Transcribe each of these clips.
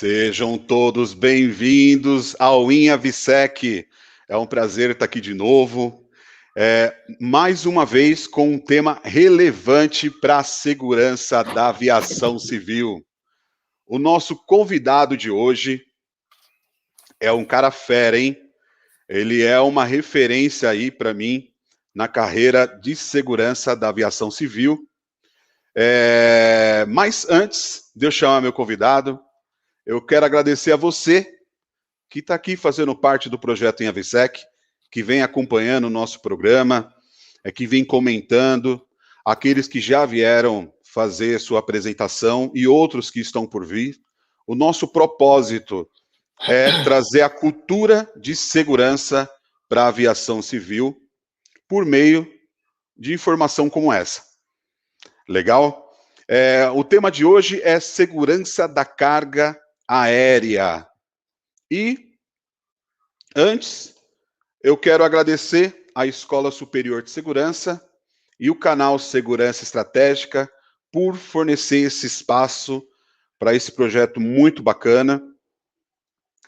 Sejam todos bem-vindos ao InhaVSEC. É um prazer estar aqui de novo, mais uma vez com um tema relevante para a segurança da aviação civil. O nosso convidado de hoje é um cara fera, hein? Ele é uma referência aí para mim na carreira de segurança da aviação civil. Mas antes de eu chamar meu convidado, eu quero agradecer a você que está aqui fazendo parte do projeto InhaVSEC, que vem acompanhando o nosso programa, que vem comentando, aqueles que já vieram fazer sua apresentação e outros que estão por vir. O nosso propósito é trazer a cultura de segurança para a aviação civil por meio de informação como essa. Legal? O tema de hoje é segurança da carga aérea. E, antes, eu quero agradecer à Escola Superior de Segurança e o canal Segurança Estratégica por fornecer esse espaço para esse projeto muito bacana.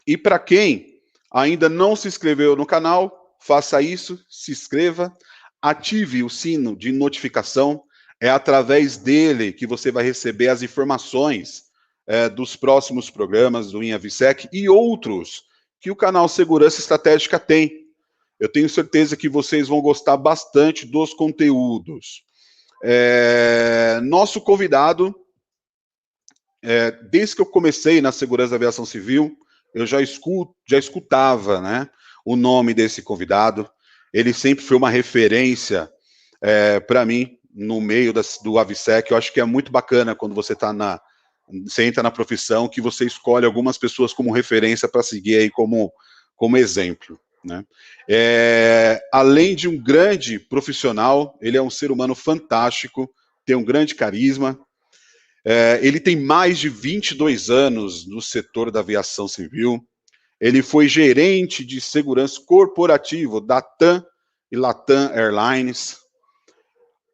E para quem ainda não se inscreveu no canal, faça isso, se inscreva, ative o sino de notificação, é através dele que você vai receber as informações dos próximos programas do InhaVSEC e outros que o canal Segurança Estratégica tem. Eu tenho certeza que vocês vão gostar bastante dos conteúdos. Nosso convidado, desde que eu comecei na segurança da aviação civil, eu já escutava, né, o nome desse convidado. Ele sempre foi uma referência para mim no meio do AVSEC. Eu acho que é muito bacana quando você entra na profissão, que você escolhe algumas pessoas como referência para seguir aí como exemplo, né? Além de um grande profissional, ele é um ser humano fantástico, tem um grande carisma. Ele tem mais de 22 anos no setor da aviação civil. Ele foi gerente de segurança corporativo da TAM e Latam Airlines.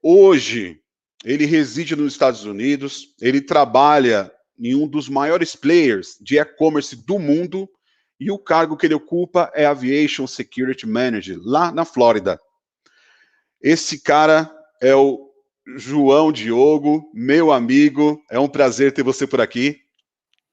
Hoje, ele reside nos Estados Unidos, ele trabalha em um dos maiores players de e-commerce do mundo, e o cargo que ele ocupa é Aviation Security Manager, lá na Flórida. Esse cara é o João Diogo, meu amigo, é um prazer ter você por aqui.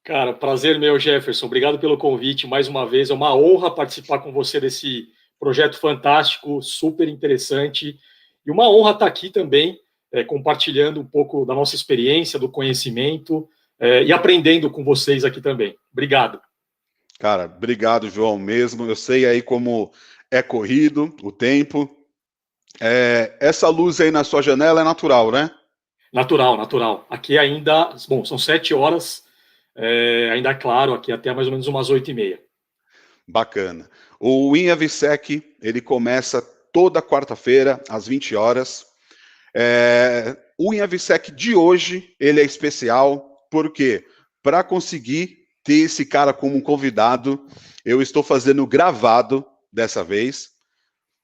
Cara, prazer meu, Jefferson, obrigado pelo convite mais uma vez, é uma honra participar com você desse projeto fantástico, super interessante, e uma honra estar aqui também, compartilhando um pouco da nossa experiência, do conhecimento, e aprendendo com vocês aqui também. Obrigado. Cara, obrigado, João, mesmo. Eu sei aí como é corrido o tempo. Essa luz aí na sua janela é natural, né? Natural, natural. Aqui ainda, bom, são 7 horas, ainda é claro, aqui até mais ou menos umas 8h30. Bacana. O InhaVSEC, ele começa toda quarta-feira, às 20 horas. O InhaVSEC de hoje, ele é especial, porque para conseguir ter esse cara como convidado, eu estou fazendo gravado dessa vez,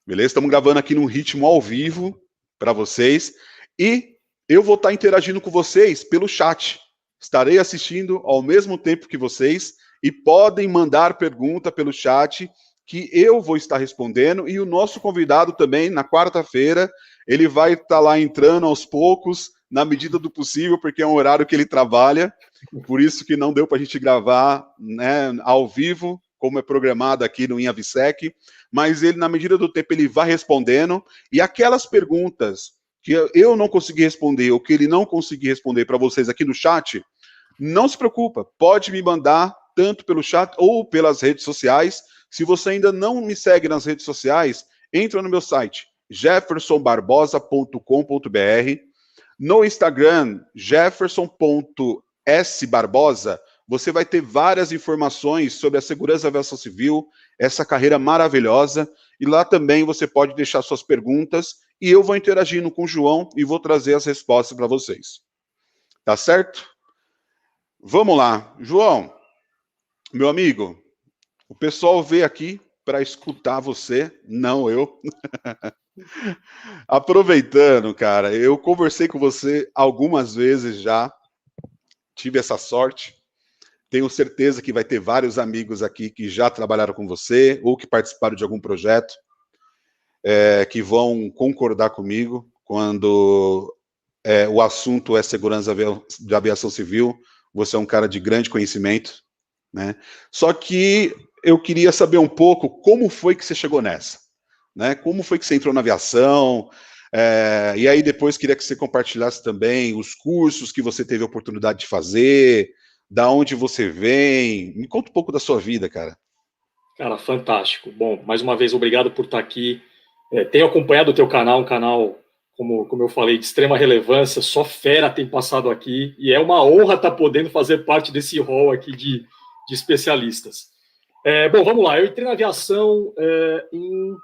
beleza? Estamos gravando aqui num ritmo ao vivo para vocês, e eu vou estar interagindo com vocês pelo chat. Estarei assistindo ao mesmo tempo que vocês, e podem mandar pergunta pelo chat, que eu vou estar respondendo, e o nosso convidado também, na quarta-feira, ele vai estar lá entrando aos poucos, na medida do possível, porque é um horário que ele trabalha, por isso que não deu para a gente gravar, né, ao vivo, como é programado aqui no InhaVSEC, mas ele, na medida do tempo, ele vai respondendo, e aquelas perguntas que eu não consegui responder, ou que ele não conseguir responder para vocês aqui no chat, não se preocupa, pode me mandar tanto pelo chat ou pelas redes sociais. Se você ainda não me segue nas redes sociais, entra no meu site, jeffersonbarbosa.com.br. No Instagram, jefferson.sbarbosa, você vai ter várias informações sobre a segurança da aviação civil, essa carreira maravilhosa, e lá também você pode deixar suas perguntas, e eu vou interagindo com o João e vou trazer as respostas para vocês. Tá certo? Vamos lá. João, meu amigo, o pessoal veio aqui para escutar você, não eu. Aproveitando, cara, eu conversei com você algumas vezes já, tive essa sorte. tenho certeza que vai ter vários amigos aqui que já trabalharam com você ou que participaram de algum projeto, que vão concordar comigo quando o assunto é segurança de aviação civil. Você é um cara de grande conhecimento, né? Só que eu queria saber um pouco como foi que você chegou nessa, né? Como foi que você entrou na aviação? E aí depois queria que você compartilhasse também os cursos que você teve a oportunidade de fazer, da onde você vem. Me conta um pouco da sua vida, cara. Cara, fantástico. Bom, mais uma vez, obrigado por estar aqui. Tenho acompanhado o teu canal, um canal, como eu falei, de extrema relevância, só fera tem passado aqui, e é uma honra estar podendo fazer parte desse hall aqui de especialistas. Bom, vamos lá. Eu entrei na aviação em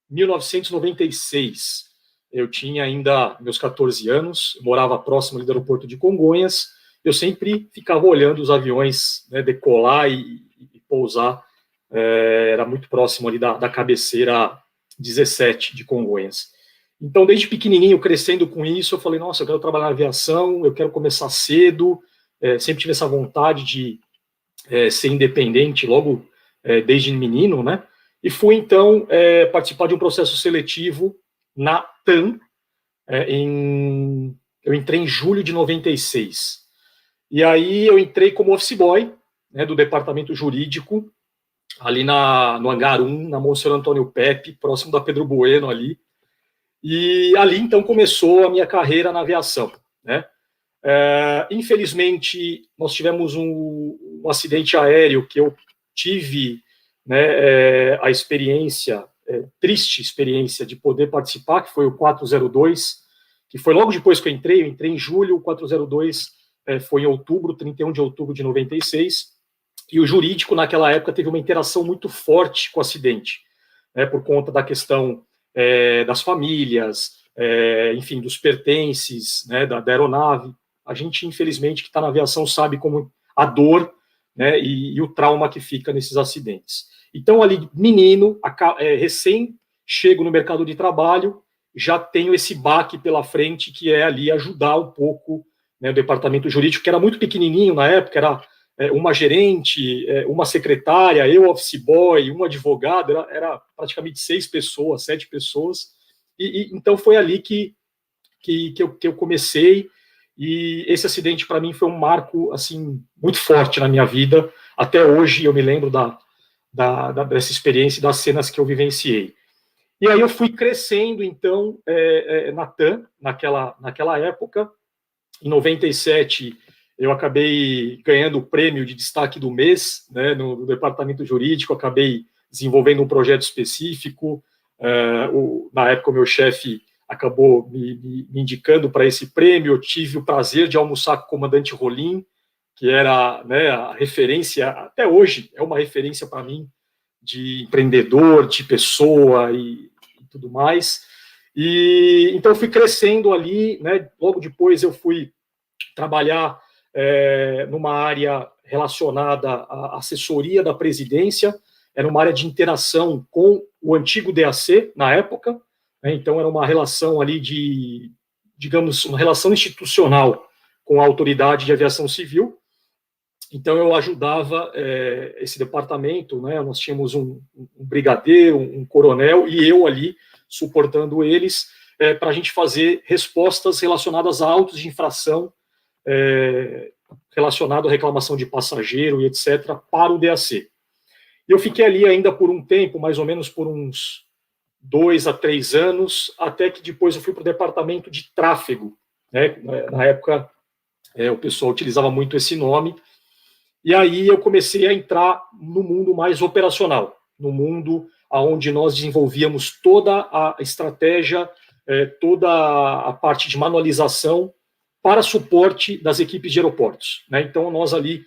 1996. Eu tinha ainda meus 14 anos, morava próximo ali do aeroporto de Congonhas. Eu sempre ficava olhando os aviões, né, decolar e pousar. Era muito próximo ali da cabeceira 17 de Congonhas. Então, desde pequenininho, crescendo com isso, eu falei, nossa, eu quero trabalhar na aviação, eu quero começar cedo. Sempre tive essa vontade de ser independente logo desde menino, né? E fui, então, participar de um processo seletivo na TAM. Eu entrei em julho de 96. E aí eu entrei como office boy, né, do departamento jurídico, ali no Hangar 1, na Monsenhor Antônio Pepe, próximo da Pedro Bueno ali. E ali, então, começou a minha carreira na aviação, né? Infelizmente, nós tivemos um acidente aéreo que eu tive, né, a experiência, triste experiência de poder participar, que foi o 402, que foi logo depois que eu entrei em julho, o 402 foi em outubro, 31 de outubro de 96, e o jurídico, naquela época, teve uma interação muito forte com o acidente, né, por conta da questão das famílias, enfim, dos pertences, né, da aeronave. A gente, infelizmente, que está na aviação sabe como a dor, né, e o trauma que fica nesses acidentes. Então, ali, menino, recém chego no mercado de trabalho, já tenho esse baque pela frente, que é ali ajudar um pouco, né, o departamento jurídico, que era muito pequenininho na época, era uma gerente, uma secretária, eu office boy, um advogado, era praticamente 6 pessoas, 7 pessoas, e então foi ali que eu comecei. E esse acidente, para mim, foi um marco, assim, muito forte na minha vida. Até hoje eu me lembro dessa experiência e das cenas que eu vivenciei. E aí eu fui crescendo, então, na TAM, naquela época. Em 97, eu acabei ganhando o prêmio de destaque do mês, né, no departamento jurídico. Acabei desenvolvendo um projeto específico. Na época, o meu chefe acabou me indicando para esse prêmio. Eu tive o prazer de almoçar com o comandante Rolim, que era, né, a referência, até hoje, é uma referência para mim, de empreendedor, de pessoa e tudo mais. E então eu fui crescendo ali, né? Logo depois eu fui trabalhar numa área relacionada à assessoria da presidência. Era uma área de interação com o antigo DAC na época, né? Então era uma relação ali de, digamos, uma relação institucional com a autoridade de aviação civil. Então eu ajudava esse departamento, né? Nós tínhamos um brigadeiro, um coronel, e eu ali suportando eles para a gente fazer respostas relacionadas a autos de infração relacionado à reclamação de passageiro e etc. para o DAC. E eu fiquei ali ainda por um tempo, mais ou menos por uns 2 a 3 anos, até que depois eu fui para o departamento de tráfego, né? Na época o pessoal utilizava muito esse nome. E aí eu comecei a entrar no mundo mais operacional, no mundo onde nós desenvolvíamos toda a estratégia, toda a parte de manualização para suporte das equipes de aeroportos, né? Então, nós ali,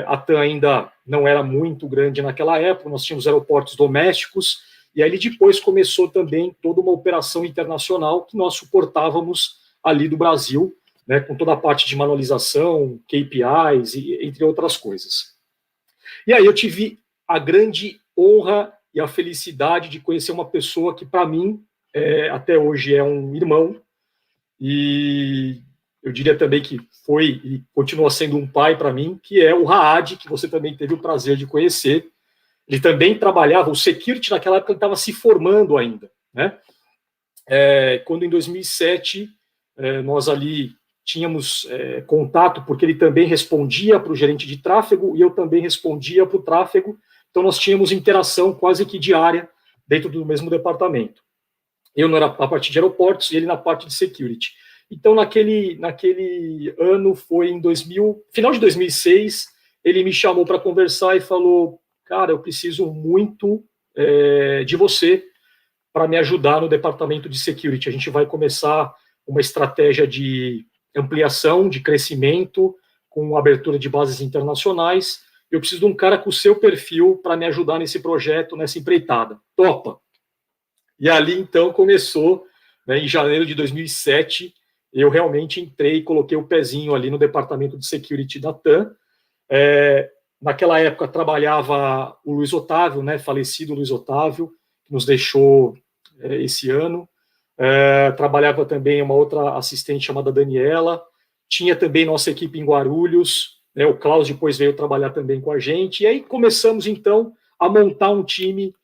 a TAM ainda não era muito grande naquela época, nós tínhamos aeroportos domésticos, e aí depois começou também toda uma operação internacional que nós suportávamos ali do Brasil, né, com toda a parte de manualização, KPIs, entre outras coisas. E aí eu tive a grande honra e a felicidade de conhecer uma pessoa que, para mim, até hoje é um irmão, e eu diria também que foi e continua sendo um pai para mim, que é o Raad, que você também teve o prazer de conhecer. Ele também trabalhava, o security naquela época estava se formando ainda, né? Quando em 2007 nós ali tínhamos contato, porque ele também respondia para o gerente de tráfego e eu também respondia para o tráfego, então nós tínhamos interação quase que diária dentro do mesmo departamento. Eu não era a parte de aeroportos e ele na parte de security. Então, naquele ano, foi em final de 2006, ele me chamou para conversar e falou, cara, eu preciso muito de você para me ajudar no departamento de security. A gente vai começar uma estratégia de ampliação, de crescimento, com abertura de bases internacionais. Eu preciso de um cara com o seu perfil para me ajudar nesse projeto, nessa empreitada. Topa! E ali, então, começou, né, em janeiro de 2007, eu realmente entrei e coloquei o pezinho ali no departamento de security da TAM. Naquela época, trabalhava o Luiz Otávio, né, falecido Luiz Otávio, que nos deixou esse ano. Trabalhava também uma outra assistente chamada Daniela. Tinha também nossa equipe em Guarulhos, né, o Klaus depois veio trabalhar também com a gente. E aí começamos, então, a montar um time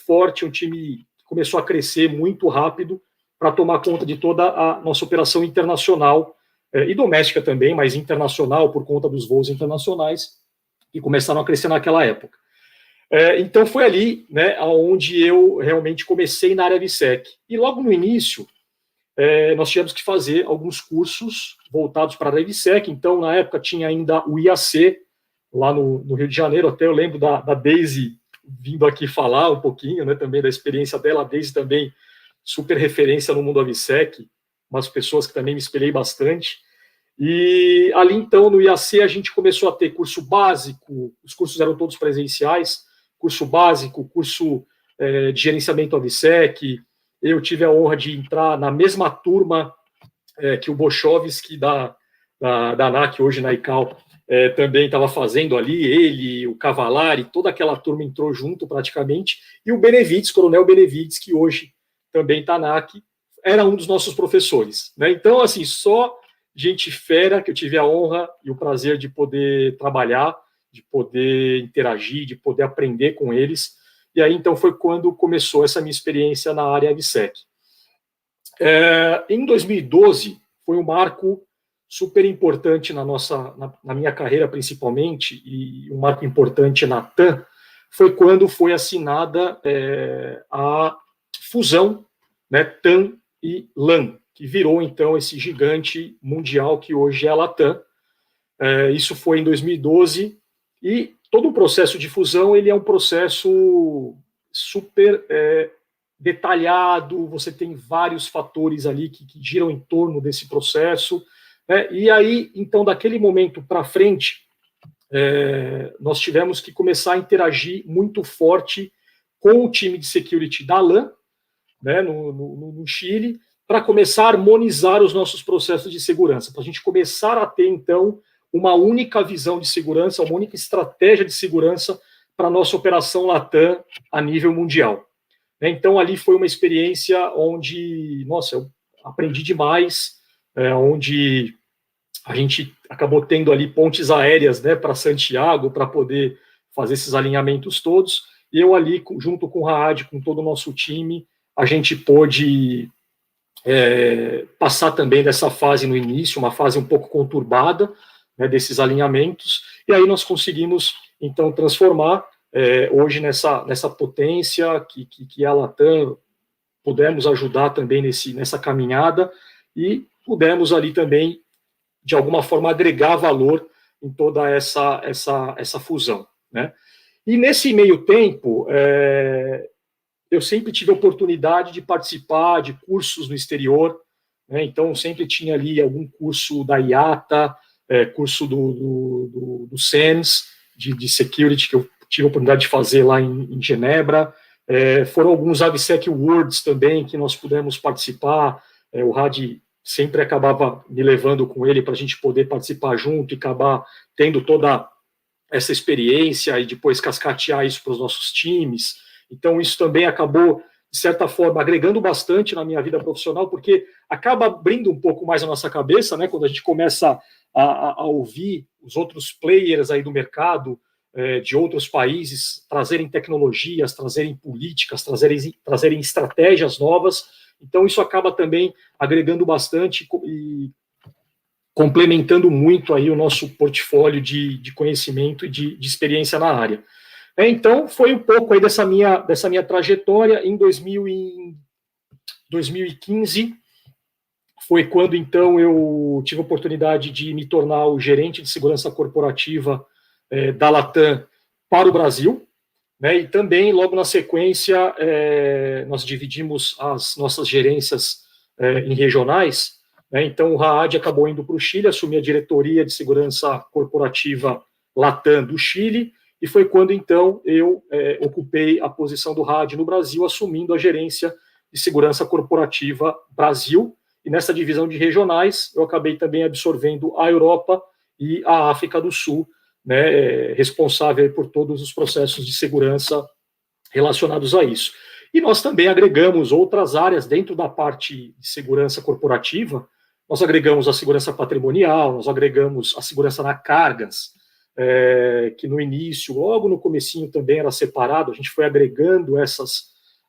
forte, um time que começou a crescer muito rápido para tomar conta de toda a nossa operação internacional e doméstica também, mas internacional por conta dos voos internacionais que começaram a crescer naquela época. Então foi ali, né, onde eu realmente comecei na área VSEC. E logo no início, nós tivemos que fazer alguns cursos voltados para a área VSEC. Então, na época, tinha ainda o IAC, lá no Rio de Janeiro. Até eu lembro da Daisy vindo aqui falar um pouquinho, né, também da experiência dela. A Daisy também super referência no mundo da VSEC, umas pessoas que também me espelhei bastante. E ali, então, no IAC, a gente começou a ter curso básico, os cursos eram todos presenciais, curso básico, curso de gerenciamento AVSEC. Eu tive a honra de entrar na mesma turma que o Bochovski da ANAC, hoje na ICAO, também estava fazendo ali, ele, o Cavalari, toda aquela turma entrou junto praticamente, e o Benevides, Coronel Benevides, que hoje também está na ANAC, era um dos nossos professores, né? Então, assim, só gente fera que eu tive a honra e o prazer de poder trabalhar, de poder interagir, de poder aprender com eles. E aí, então, foi quando começou essa minha experiência na área AVSEC. Em 2012, foi um marco super importante na minha carreira, principalmente, e um marco importante na TAM, foi quando foi assinada a fusão, né, TAM e LAN, que virou, então, esse gigante mundial que hoje é a Latam. Isso foi em 2012, e todo o processo de fusão, ele é um processo super detalhado, você tem vários fatores ali que giram em torno desse processo, né? E aí, então, daquele momento para frente, nós tivemos que começar a interagir muito forte com o time de security da LAN, né, no Chile, para começar a harmonizar os nossos processos de segurança, para a gente começar a ter, então, uma única visão de segurança, uma única estratégia de segurança para a nossa operação Latam a nível mundial. Então, ali foi uma experiência onde, nossa, eu aprendi demais, onde a gente acabou tendo ali pontes aéreas, né, para Santiago, para poder fazer esses alinhamentos todos, e eu ali, junto com o Raad, com todo o nosso time, a gente pôde passar também dessa fase no início, uma fase um pouco conturbada, né, desses alinhamentos, e aí nós conseguimos, então, transformar hoje nessa potência que a Latam, pudemos ajudar também nessa caminhada, e pudemos ali também, de alguma forma, agregar valor em toda essa fusão, né? E nesse meio tempo, eu sempre tive a oportunidade de participar de cursos no exterior, né? Então sempre tinha ali algum curso da IATA, curso do SENS, de security, que eu tive a oportunidade de fazer lá em Genebra. Foram alguns AVSEC Worlds também que nós pudemos participar. O Raad sempre acabava me levando com ele para a gente poder participar junto e acabar tendo toda essa experiência e depois cascatear isso para os nossos times. Então, isso também acabou de certa forma, agregando bastante na minha vida profissional, porque acaba abrindo um pouco mais a nossa cabeça, né, quando a gente começa a ouvir os outros players aí do mercado, de outros países, trazerem tecnologias, trazerem políticas, trazerem estratégias novas. Então, isso acaba também agregando bastante e complementando muito aí o nosso portfólio de conhecimento e de experiência na área. Então, foi um pouco aí dessa minha trajetória. Em 2015, foi quando, então, eu tive a oportunidade de me tornar o gerente de segurança corporativa da Latam para o Brasil, né? E também, logo na sequência, nós dividimos as nossas gerências em regionais, né? Então, o Raad acabou indo para o Chile, assumir a diretoria de segurança corporativa Latam do Chile, e foi quando, então, eu ocupei a posição do Raad no Brasil, assumindo a gerência de segurança corporativa Brasil, e nessa divisão de regionais, eu acabei também absorvendo a Europa e a África do Sul, né, responsável por todos os processos de segurança relacionados a isso. E nós também agregamos outras áreas dentro da parte de segurança corporativa. Nós agregamos a segurança patrimonial, nós agregamos a segurança na cargas, que no início, logo no comecinho também era separado. A gente foi agregando essas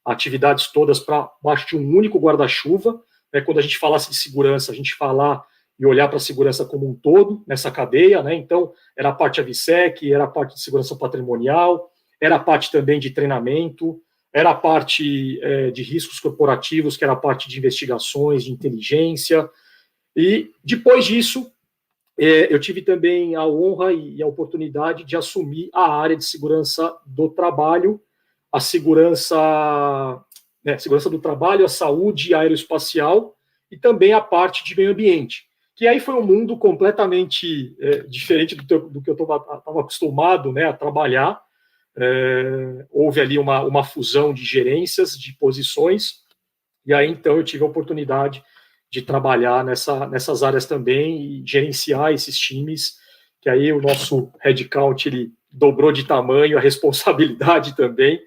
atividades todas para baixo de um único guarda-chuva. Quando a gente falasse de segurança, a gente falar e olhar para a segurança como um todo, nessa cadeia, né? Então, era a parte AVSEC, era a parte de segurança patrimonial, era a parte também de treinamento, era a parte de riscos corporativos, que era a parte de investigações, de inteligência. E, depois disso, eu tive também a honra e a oportunidade de assumir a área de segurança do trabalho, a segurança do trabalho, a saúde aeroespacial e também a parte de meio ambiente, que aí foi um mundo completamente diferente do que eu estava acostumado, né, a trabalhar. Houve ali uma fusão de gerências, de posições, e aí então eu tive a oportunidade de trabalhar nessas áreas também e gerenciar esses times, que aí o nosso headcount ele dobrou de tamanho, a responsabilidade também.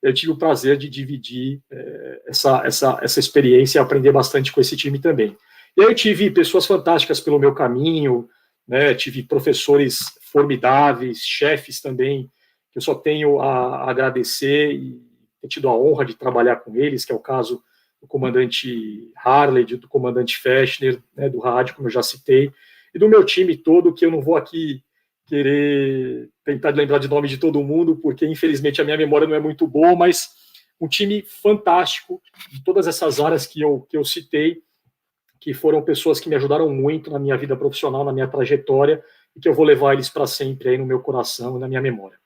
Eu tive o prazer de dividir essa experiência e aprender bastante com esse time também. E aí eu tive pessoas fantásticas pelo meu caminho, né? Tive professores formidáveis, chefes também, que eu só tenho a agradecer e ter tido a honra de trabalhar com eles, que é o caso do comandante Harley, do comandante Fechner, né, do Raad, como eu já citei, e do meu time todo, que eu não vou aqui querer tentar lembrar de nome de todo mundo, porque infelizmente a minha memória não é muito boa, mas um time fantástico de todas essas áreas que eu citei, que foram pessoas que me ajudaram muito na minha vida profissional, na minha trajetória, e que eu vou levar eles para sempre aí no meu coração e na minha memória.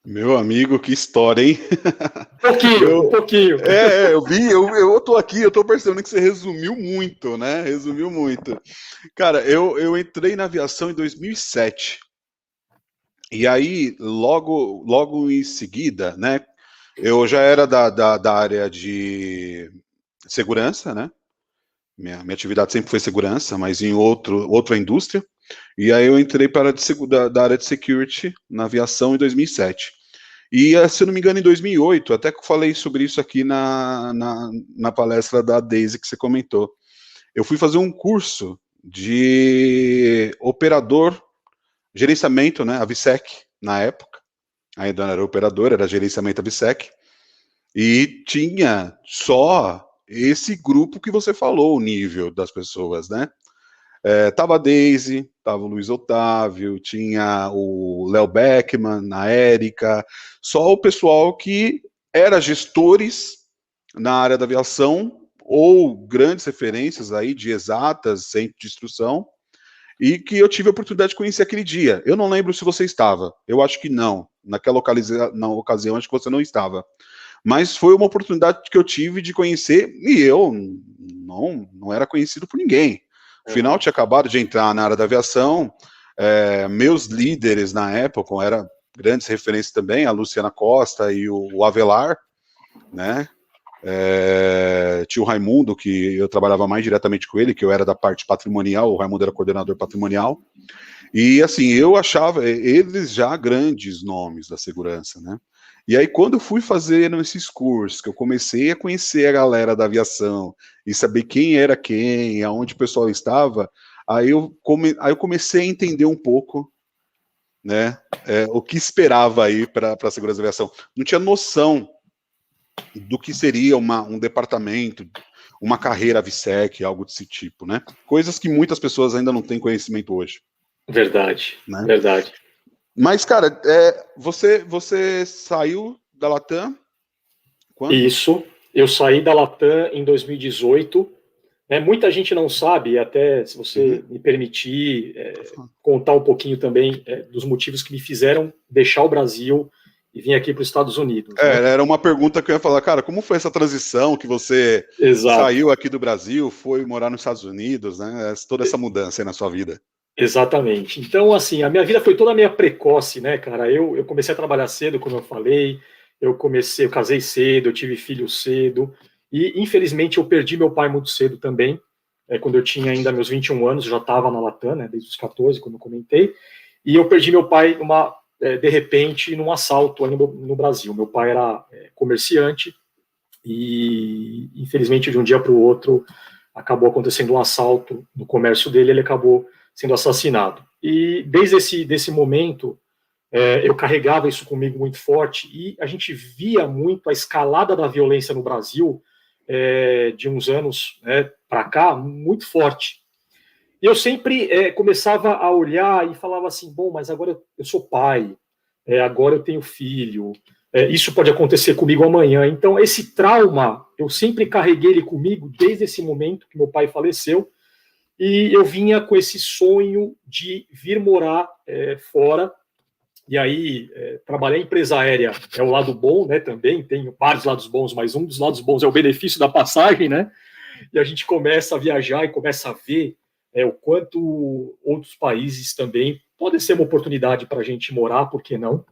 Meu amigo, que história, hein? Um pouquinho. Eu tô aqui, eu tô percebendo que você resumiu muito, né? Resumiu muito. Cara, eu entrei na aviação em 2007. E aí, logo em seguida, né? Eu já era da área de segurança, né? Minha atividade sempre foi segurança, mas em outra indústria. E aí eu entrei para da área de security na aviação em 2007. E, se eu não me engano, em 2008, até que eu falei sobre isso aqui na palestra da Daisy que você comentou. Eu fui fazer um curso de operador, gerenciamento, né, AVSEC, na época. Ainda não era operador, era gerenciamento AVSEC. E tinha só esse grupo que você falou, o nível das pessoas, né? Tava a Daisy, tava o Luiz Otávio, tinha o Léo Beckman, a Érica, só o pessoal que era gestores na área da aviação ou grandes referências aí de exatas, centro de instrução, e que eu tive a oportunidade de conhecer aquele dia. Eu não lembro se você estava, eu acho que não, naquela ocasião acho que você não estava. Mas foi uma oportunidade que eu tive de conhecer, e eu não era conhecido por ninguém. Afinal, tinha acabado de entrar na área da aviação, meus líderes na época eram grandes referências também, a Luciana Costa e o Avelar, né? Tinha o Raimundo, que eu trabalhava mais diretamente com ele, que eu era da parte patrimonial, o Raimundo era coordenador patrimonial, e assim, eu achava eles já grandes nomes da segurança, né? E aí, quando eu fui fazendo esses cursos, que eu comecei a conhecer a galera da aviação e saber quem era quem, aonde o pessoal estava, aí eu comecei a entender um pouco, né, o que esperava aí para a segurança da aviação. Não tinha noção do que seria um departamento, uma carreira AVSEC, algo desse tipo, né? Coisas que muitas pessoas ainda não têm conhecimento hoje. Verdade, né? verdade. Mas, cara, você saiu da Latam quando? Isso, eu saí da Latam em 2018. Muita gente não sabe, até se você me permitir contar um pouquinho também dos motivos que me fizeram deixar o Brasil e vir aqui para os Estados Unidos. Era uma pergunta que eu ia falar, cara, como foi essa transição que você saiu aqui do Brasil, foi morar nos Estados Unidos, né? Toda essa mudança aí na sua vida. Exatamente. Então, assim, a minha vida foi toda meio precoce, né, cara? Eu comecei a trabalhar cedo, como eu falei, eu casei cedo, eu tive filho cedo, e infelizmente eu perdi meu pai muito cedo também, quando eu tinha ainda meus 21 anos, eu já estava na Latam, né, desde os 14, como eu comentei, e eu perdi meu pai de repente num assalto ali no Brasil. Meu pai era comerciante e infelizmente de um dia para o outro acabou acontecendo um assalto no comércio dele, ele acabou sendo assassinado. E desde desse momento, eu carregava isso comigo muito forte, e a gente via muito a escalada da violência no Brasil, de uns anos para cá, muito forte. E eu sempre começava a olhar e falava assim, bom, mas agora eu sou pai, agora eu tenho filho, isso pode acontecer comigo amanhã. Então, esse trauma, eu sempre carreguei ele comigo desde esse momento que meu pai faleceu, e eu vinha com esse sonho de vir morar fora. E aí, trabalhar em empresa aérea é o lado bom, né? Também tem vários lados bons, mas um dos lados bons é o benefício da passagem, né? E a gente começa a viajar e começa a ver o quanto outros países também podem ser uma oportunidade para a gente morar, por que não?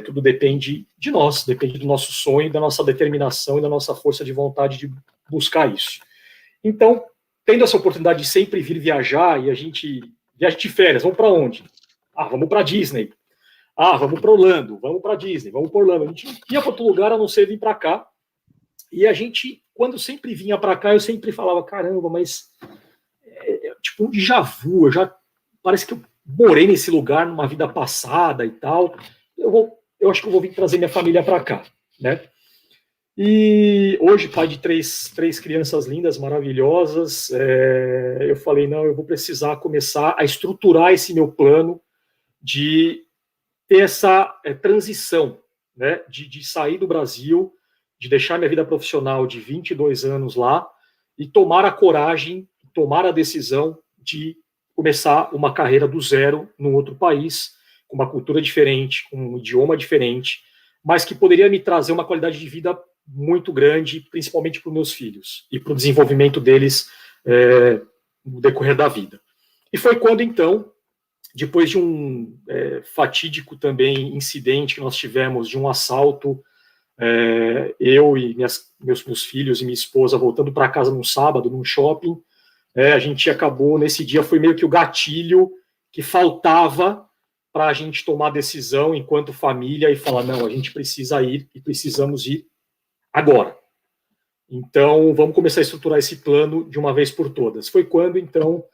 Tudo depende de nós, depende do nosso sonho, da nossa determinação e da nossa força de vontade de buscar isso. Então, tendo essa oportunidade de sempre vir viajar, e a gente viaja de férias, vamos para onde? Vamos para Disney. Vamos para Orlando, vamos para Disney, vamos para Orlando. A gente não ia para outro lugar a não ser vir para cá. E a gente, quando sempre vinha para cá, eu sempre falava, caramba, mas tipo um déjà vu, parece que eu morei nesse lugar numa vida passada e tal. Eu acho que eu vou vir trazer minha família para cá, né? E hoje, pai de três crianças lindas, maravilhosas, eu falei, não, eu vou precisar começar a estruturar esse meu plano de ter essa transição, né, de sair do Brasil, de deixar minha vida profissional de 22 anos lá e tomar a coragem, tomar a decisão de começar uma carreira do zero num outro país, com uma cultura diferente, com um idioma diferente, mas que poderia me trazer uma qualidade de vida muito grande, principalmente para os meus filhos e para o desenvolvimento deles no decorrer da vida. E foi quando, então, depois de um fatídico também incidente que nós tivemos, de um assalto, eu e meus filhos e minha esposa voltando para casa num sábado, num shopping, a gente acabou, nesse dia, foi meio que o gatilho que faltava para a gente tomar decisão enquanto família e falar, não, a gente precisa ir e precisamos ir agora. Então, vamos começar a estruturar esse plano de uma vez por todas. Foi quando, então,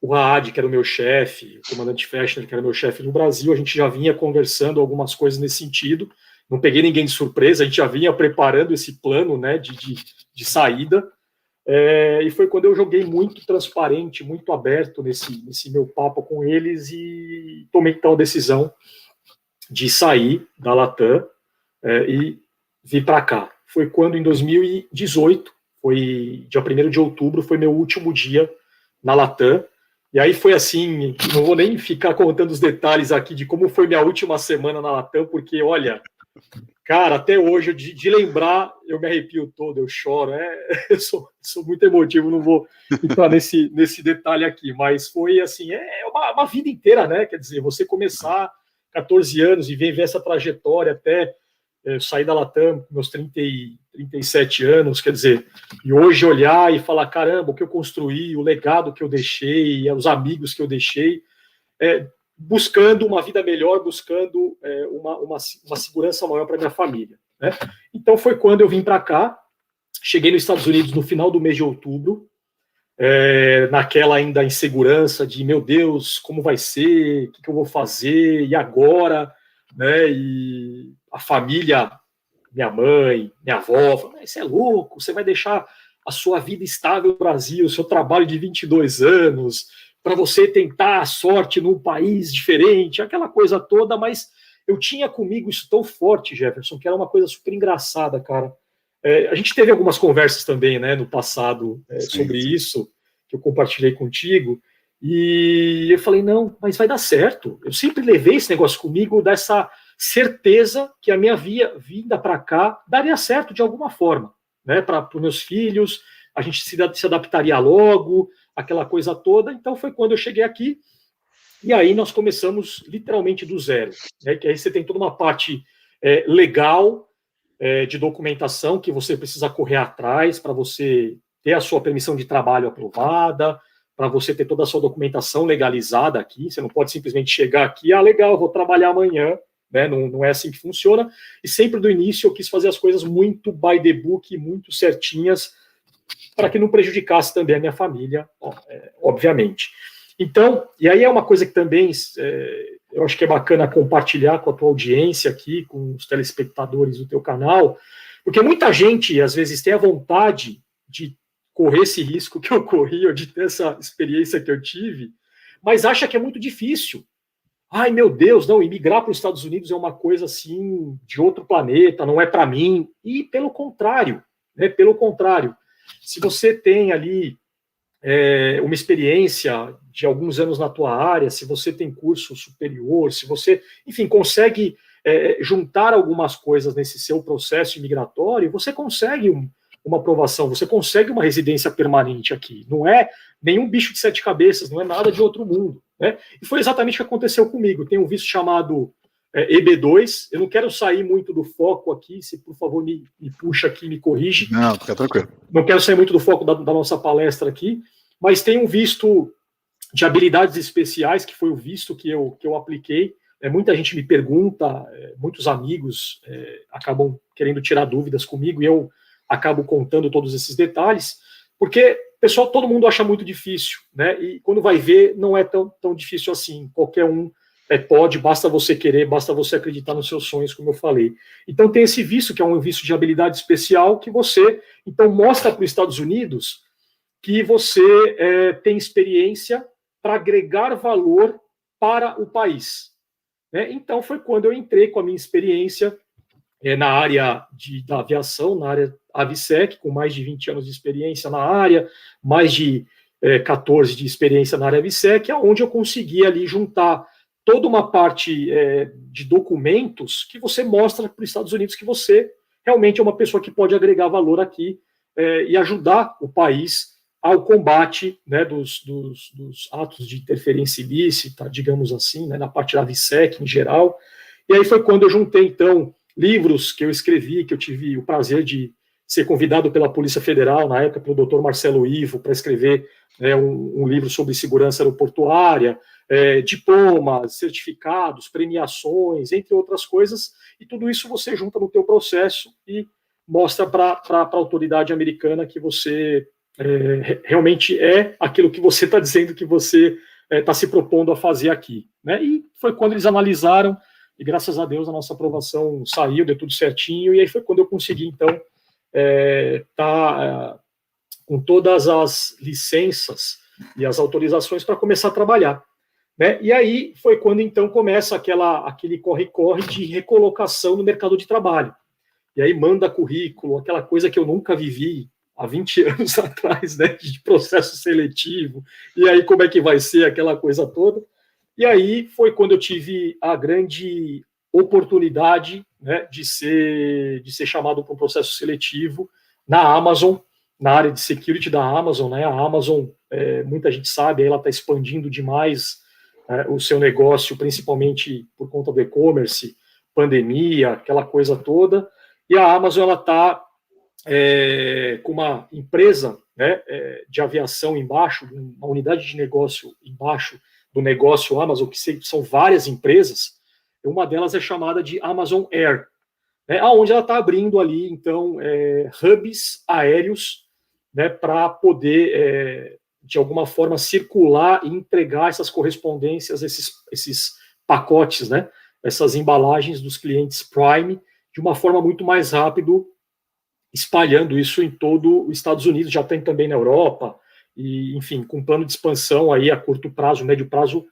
o Raad, que era o meu chefe, o comandante Fechner, que era o meu chefe no Brasil, a gente já vinha conversando algumas coisas nesse sentido, não peguei ninguém de surpresa, a gente já vinha preparando esse plano, né, de saída, e foi quando eu joguei muito transparente, muito aberto nesse meu papo com eles e tomei então a decisão de sair da Latam e vir para cá. Foi quando, em 2018, foi dia 1º de outubro, foi meu último dia na Latam. E aí foi assim, não vou nem ficar contando os detalhes aqui de como foi minha última semana na Latam, porque, olha, cara, até hoje, de lembrar, eu me arrepio todo, eu choro, eu sou muito emotivo, não vou entrar nesse detalhe aqui, mas foi assim, uma vida inteira, né? Quer dizer, você começar 14 anos e ver essa trajetória até eu sair da Latam com meus 37 anos, quer dizer, e hoje olhar e falar, caramba, o que eu construí, o legado que eu deixei, os amigos que eu deixei, buscando uma vida melhor, buscando uma segurança maior para minha família, né? Então foi quando eu vim para cá, cheguei nos Estados Unidos no final do mês de outubro, naquela ainda insegurança de, meu Deus, como vai ser, o que eu vou fazer, e agora, né? E a família, minha mãe, minha avó, falaram, você é louco, você vai deixar a sua vida estável no Brasil, o seu trabalho de 22 anos, para você tentar a sorte num país diferente, aquela coisa toda, mas eu tinha comigo isso tão forte, Jefferson, que era uma coisa super engraçada, cara. A gente teve algumas conversas também, né, no passado, sobre isso, que eu compartilhei contigo, e eu falei, não, mas vai dar certo. Eu sempre levei esse negócio comigo, dessa certeza que a minha vinda para cá daria certo de alguma forma, né, para os meus filhos, a gente se adaptaria logo, aquela coisa toda. Então foi quando eu cheguei aqui, e aí nós começamos literalmente do zero, né, que aí você tem toda uma parte legal, de documentação que você precisa correr atrás para você ter a sua permissão de trabalho aprovada, para você ter toda a sua documentação legalizada aqui. Você não pode simplesmente chegar aqui, legal, eu vou trabalhar amanhã, né? Não é assim que funciona. E sempre do início eu quis fazer as coisas muito by the book, muito certinhas, para que não prejudicasse também a minha família, obviamente. Então, e aí é uma coisa que também eu acho que é bacana compartilhar com a tua audiência aqui, com os telespectadores do teu canal, porque muita gente, às vezes, tem a vontade de correr esse risco que eu corri, ou de ter essa experiência que eu tive, mas acha que é muito difícil. Ai, meu Deus, não, imigrar para os Estados Unidos é uma coisa, assim, de outro planeta, não é para mim. E, pelo contrário, né, pelo contrário, se você tem ali uma experiência de alguns anos na tua área, se você tem curso superior, se você, enfim, consegue juntar algumas coisas nesse seu processo imigratório, você consegue uma aprovação, você consegue uma residência permanente aqui. Não é nenhum bicho de 7 cabeças, não é nada de outro mundo, né? E foi exatamente o que aconteceu comigo. Tem um visto chamado EB2, eu não quero sair muito do foco aqui, se por favor me puxa aqui, me corrige. Não, fica tranquilo. Não quero sair muito do foco da nossa palestra aqui, mas tem um visto de habilidades especiais, que foi o visto que eu apliquei. Muita gente me pergunta, muitos amigos acabam querendo tirar dúvidas comigo, e eu acabo contando todos esses detalhes, porque, pessoal, todo mundo acha muito difícil, né? E quando vai ver, não é tão difícil assim. Qualquer um pode, basta você querer, basta você acreditar nos seus sonhos, como eu falei. Então tem esse visto, que é um visto de habilidade especial, que você, então, mostra para os Estados Unidos que você tem experiência para agregar valor para o país, né? Então foi quando eu entrei com a minha experiência na área da aviação, na área AVSEC, com mais de 20 anos de experiência na área, mais de 14 de experiência na área AVSEC, onde eu consegui ali juntar toda uma parte de documentos que você mostra para os Estados Unidos que você realmente é uma pessoa que pode agregar valor aqui e ajudar o país ao combate, né, dos atos de interferência ilícita, digamos assim, né, na parte da AVSEC em geral. E aí foi quando eu juntei, então, livros que eu escrevi, que eu tive o prazer de ser convidado pela Polícia Federal, na época pelo Dr. Marcelo Ivo, para escrever um livro sobre segurança aeroportuária, diplomas, certificados, premiações, entre outras coisas, e tudo isso você junta no teu processo e mostra para a autoridade americana que você realmente é aquilo que você está dizendo que você está se propondo a fazer aqui, né? E foi quando eles analisaram, e graças a Deus a nossa aprovação saiu, deu tudo certinho, e aí foi quando eu consegui, então, com todas as licenças e as autorizações para começar a trabalhar, né? E aí foi quando, então, começa aquele corre-corre de recolocação no mercado de trabalho. E aí manda currículo, aquela coisa que eu nunca vivi há 20 anos atrás, né, de processo seletivo, e aí como é que vai ser aquela coisa toda. E aí foi quando eu tive a grande oportunidade, né, de ser chamado para um processo seletivo na Amazon, na área de security da Amazon, né? A Amazon, muita gente sabe, ela está expandindo demais o seu negócio, principalmente por conta do e-commerce, pandemia, aquela coisa toda, e a Amazon ela está com uma empresa, né, de aviação embaixo, uma unidade de negócio embaixo do negócio Amazon, que são várias empresas, uma delas é chamada de Amazon Air, né, onde ela está abrindo ali, então, hubs aéreos, né, para poder, de alguma forma, circular e entregar essas correspondências, esses pacotes, né, essas embalagens dos clientes Prime, de uma forma muito mais rápida, espalhando isso em todo os Estados Unidos, já tem também na Europa, e, enfim, com um plano de expansão aí a curto prazo, médio prazo,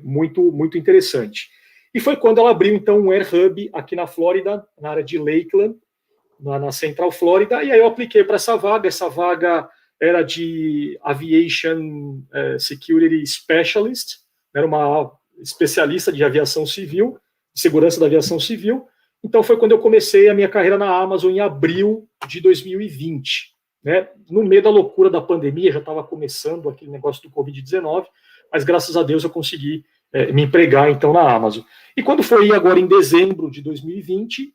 muito, muito interessante. E foi quando ela abriu, então, um Air Hub aqui na Flórida, na área de Lakeland, na Central Flórida, e aí eu apliquei para essa vaga era de Aviation Security Specialist, era uma especialista de aviação civil, de segurança da aviação civil. Então foi quando eu comecei a minha carreira na Amazon em abril de 2020, né? No meio da loucura da pandemia, já estava começando aquele negócio do Covid-19, mas graças a Deus eu consegui me empregar então na Amazon. E quando foi agora em dezembro de 2020,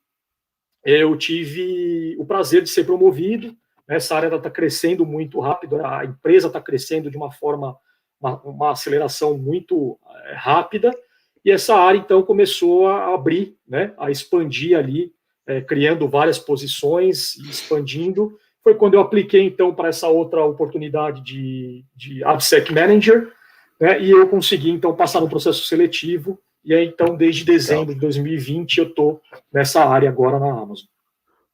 eu tive o prazer de ser promovido. Essa área está crescendo muito rápido, a empresa está crescendo de uma forma, uma aceleração muito rápida, e essa área, então, começou a abrir, né, a expandir ali, criando várias posições, expandindo. Foi quando eu apliquei, então, para essa outra oportunidade de AppSec Manager, né, e eu consegui, então, passar no processo seletivo, e aí, então, desde dezembro de 2020, eu estou nessa área agora na Amazon.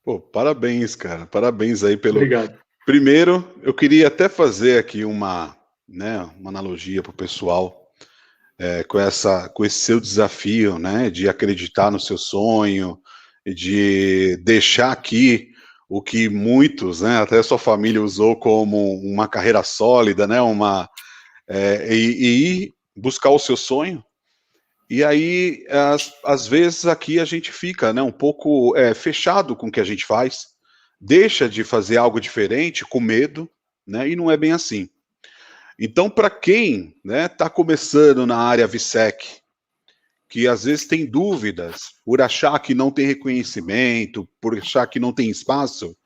Pô, parabéns, cara. Parabéns aí pelo... Obrigado. Primeiro, eu queria até fazer aqui uma analogia para o pessoal, com esse seu desafio, né, de acreditar no seu sonho, de deixar aqui o que muitos, né, até a sua família usou como uma carreira sólida, né, e ir buscar o seu sonho. E aí, às vezes aqui a gente fica, né, um pouco fechado com o que a gente faz, deixa de fazer algo diferente com medo, né, e não é bem assim. Então, para quem está começando na área AVSEC, que às vezes tem dúvidas, por achar que não tem reconhecimento, por achar que não tem espaço,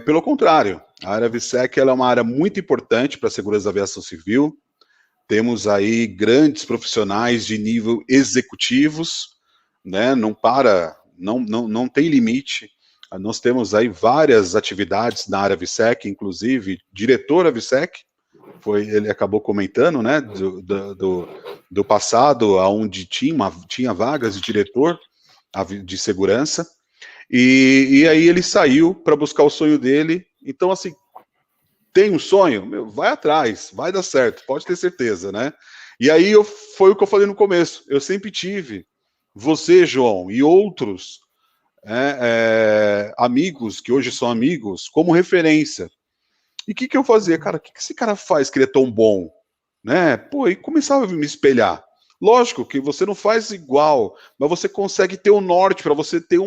pelo contrário, a área AVSEC ela é uma área muito importante para a segurança da aviação civil. Temos aí grandes profissionais de nível executivos, né? Não tem limite. Nós temos aí várias atividades na área AVSEC, inclusive diretor AVSEC, ele acabou comentando, né, do passado, onde tinha vagas de diretor de segurança, e aí ele saiu para buscar o sonho dele. Então, assim, tem um sonho? Vai atrás, vai dar certo, pode ter certeza, né? E aí foi o que eu falei no começo, eu sempre tive você, João, e outros amigos, que hoje são amigos, como referência. E o que eu fazia? Cara, o que esse cara faz que ele é tão bom? Né? Pô, e começava a me espelhar. Lógico que você não faz igual, mas você consegue ter um norte para você ter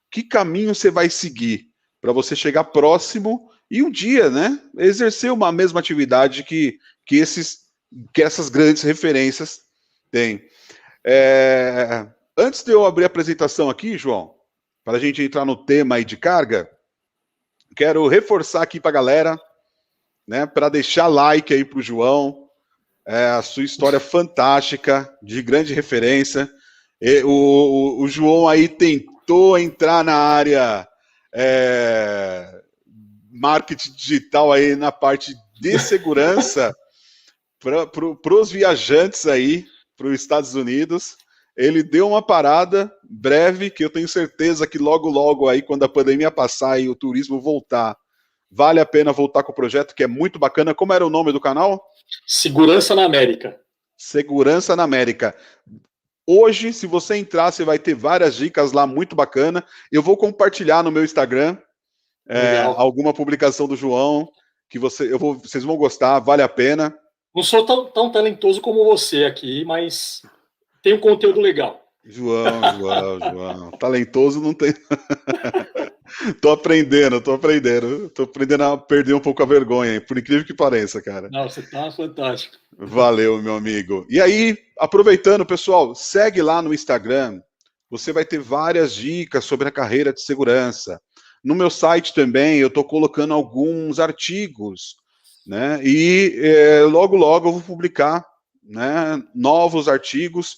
que caminho você vai seguir para você chegar próximo e um dia, né, exercer uma mesma atividade que essas grandes referências têm. Antes de eu abrir a apresentação aqui, João, para a gente entrar no tema aí de carga, quero reforçar aqui para a galera, né, para deixar like aí para o João, a sua história fantástica, de grande referência. O João aí tentou entrar na área marketing digital aí na parte de segurança para os viajantes aí para os Estados Unidos. Ele deu uma parada breve, que eu tenho certeza que logo aí, quando a pandemia passar e o turismo voltar, vale a pena voltar com o projeto, que é muito bacana. Como era o nome do canal? Segurança na América. Segurança na América. Hoje, se você entrar, você vai ter várias dicas lá muito bacana. Eu vou compartilhar no meu Instagram alguma publicação do João, que vocês vão gostar, vale a pena. Não sou tão talentoso como você aqui, mas tem um conteúdo legal. João. Talentoso não tem. Tô aprendendo a perder um pouco a vergonha, por incrível que pareça, cara. Não, você tá fantástico. Valeu, meu amigo. E aí, aproveitando, pessoal, segue lá no Instagram. Você vai ter várias dicas sobre a carreira de segurança. No meu site também, eu tô colocando alguns artigos, né? E logo eu vou publicar né, novos artigos.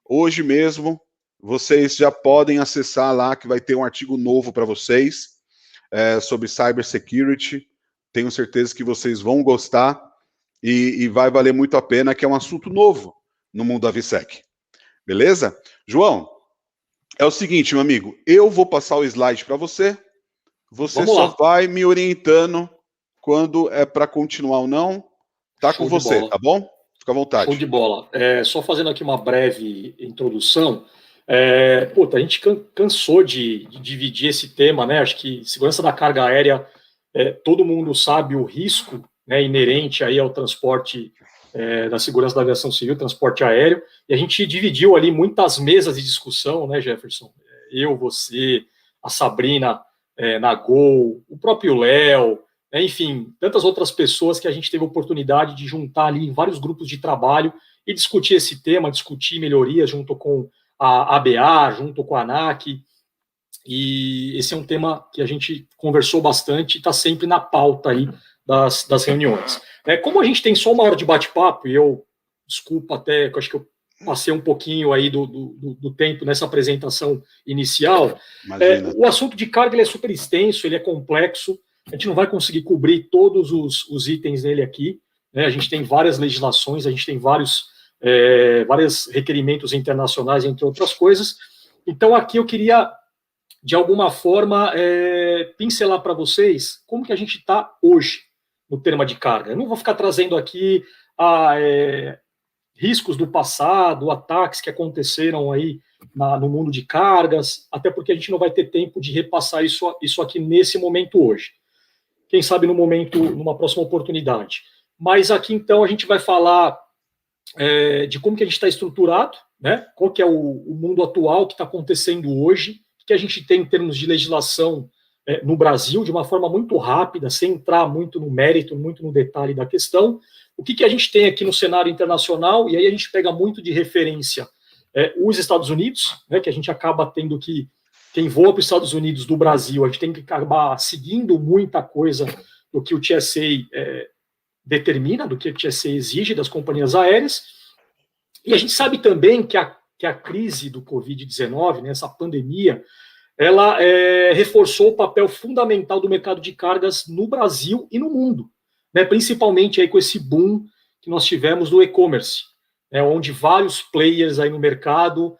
Hoje mesmo, vocês já podem acessar lá, que vai ter um artigo novo para vocês, sobre cybersecurity. Tenho certeza que vocês vão gostar e vai valer muito a pena, que é um assunto novo no mundo da VSEC. Beleza? João, é o seguinte, meu amigo, eu vou passar o slide para você, você só vai me orientando quando é para continuar ou não. Tá com você, tá bom? Fica à vontade. Show de bola. Só fazendo aqui uma breve introdução, a gente cansou de dividir esse tema, né? Acho que segurança da carga aérea, todo mundo sabe o risco, né, inerente aí ao transporte, da segurança da aviação civil, transporte aéreo, e a gente dividiu ali muitas mesas de discussão, né, Jefferson? Eu, você, a Sabrina, na Gol, o próprio Léo, enfim, tantas outras pessoas que a gente teve a oportunidade de juntar ali em vários grupos de trabalho e discutir esse tema, discutir melhorias junto com a ABA, junto com a ANAC, e esse é um tema que a gente conversou bastante e está sempre na pauta aí das reuniões. Como a gente tem só uma hora de bate-papo, e eu, desculpa até, eu acho que eu passei um pouquinho aí do tempo nessa apresentação inicial, o assunto de carga ele é super extenso, ele é complexo, a gente não vai conseguir cobrir todos os itens dele aqui, né? A gente tem várias legislações, a gente tem vários requerimentos internacionais, entre outras coisas. Então, aqui eu queria, de alguma forma, pincelar para vocês como que a gente está hoje no tema de carga. Eu não vou ficar trazendo aqui riscos do passado, ataques que aconteceram aí no mundo de cargas, até porque a gente não vai ter tempo de repassar isso aqui nesse momento hoje. Quem sabe numa próxima oportunidade. Mas aqui, então, a gente vai falar de como que a gente está estruturado, né? Qual que é o mundo atual que está acontecendo hoje, o que a gente tem em termos de legislação no Brasil, de uma forma muito rápida, sem entrar muito no mérito, muito no detalhe da questão, o que a gente tem aqui no cenário internacional, e aí a gente pega muito de referência os Estados Unidos, né, que a gente acaba tendo que, quem voa para os Estados Unidos do Brasil, a gente tem que acabar seguindo muita coisa do que o TSA determina, do que o TSA exige das companhias aéreas, e a gente sabe também que a crise do Covid-19, né, essa pandemia, ela reforçou o papel fundamental do mercado de cargas no Brasil e no mundo, né, principalmente aí com esse boom que nós tivemos do e-commerce, onde vários players aí no mercado,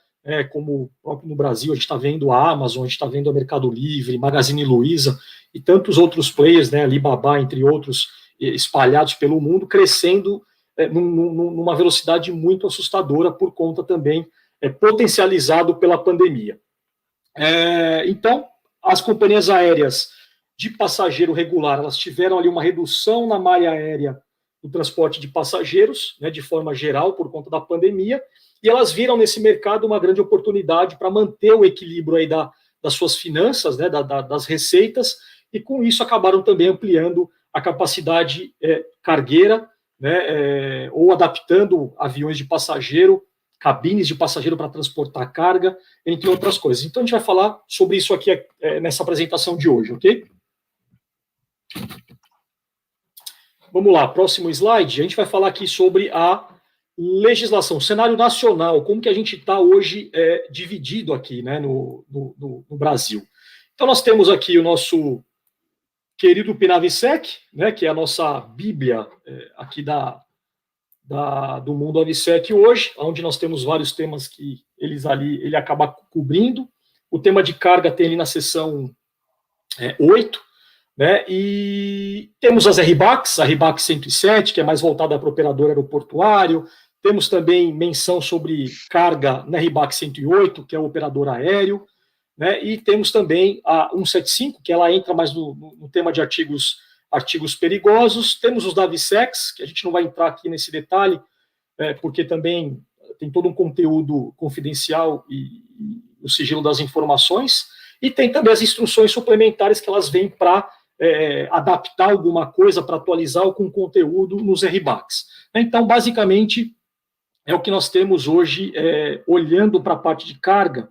como próprio no Brasil, a gente está vendo a Amazon, a gente está vendo a Mercado Livre, Magazine Luiza e tantos outros players, né, Alibaba, entre outros, espalhados pelo mundo, crescendo numa velocidade muito assustadora por conta também potencializado pela pandemia. Então, as companhias aéreas de passageiro regular, elas tiveram ali uma redução na malha aérea do transporte de passageiros, né, de forma geral, por conta da pandemia, e elas viram nesse mercado uma grande oportunidade para manter o equilíbrio aí das suas finanças, né, das receitas, e com isso acabaram também ampliando a capacidade cargueira, né, ou adaptando aviões de passageiro, cabines de passageiro para transportar carga, entre outras coisas. Então, a gente vai falar sobre isso aqui nessa apresentação de hoje, ok? Vamos lá, próximo slide. A gente vai falar aqui sobre a legislação, cenário nacional, como que a gente está hoje dividido aqui, né, no Brasil. Então, nós temos aqui o nosso querido PNAVSEC, né, que é a nossa bíblia aqui do mundo AVSEC hoje, onde nós temos vários temas que ele acaba cobrindo. O tema de carga tem ali na seção 8, né, e temos as RBACs, a RBAC 107, que é mais voltada para o operador aeroportuário, temos também menção sobre carga na RBAC 108, que é o operador aéreo, né, e temos também a 175, que ela entra mais no tema de artigos perigosos. Temos os DAVSECs, que a gente não vai entrar aqui nesse detalhe, porque também tem todo um conteúdo confidencial e o sigilo das informações, e tem também as instruções suplementares que elas vêm para adaptar alguma coisa, para atualizar algum conteúdo nos RBACs. Então, basicamente, é o que nós temos hoje, olhando para a parte de carga,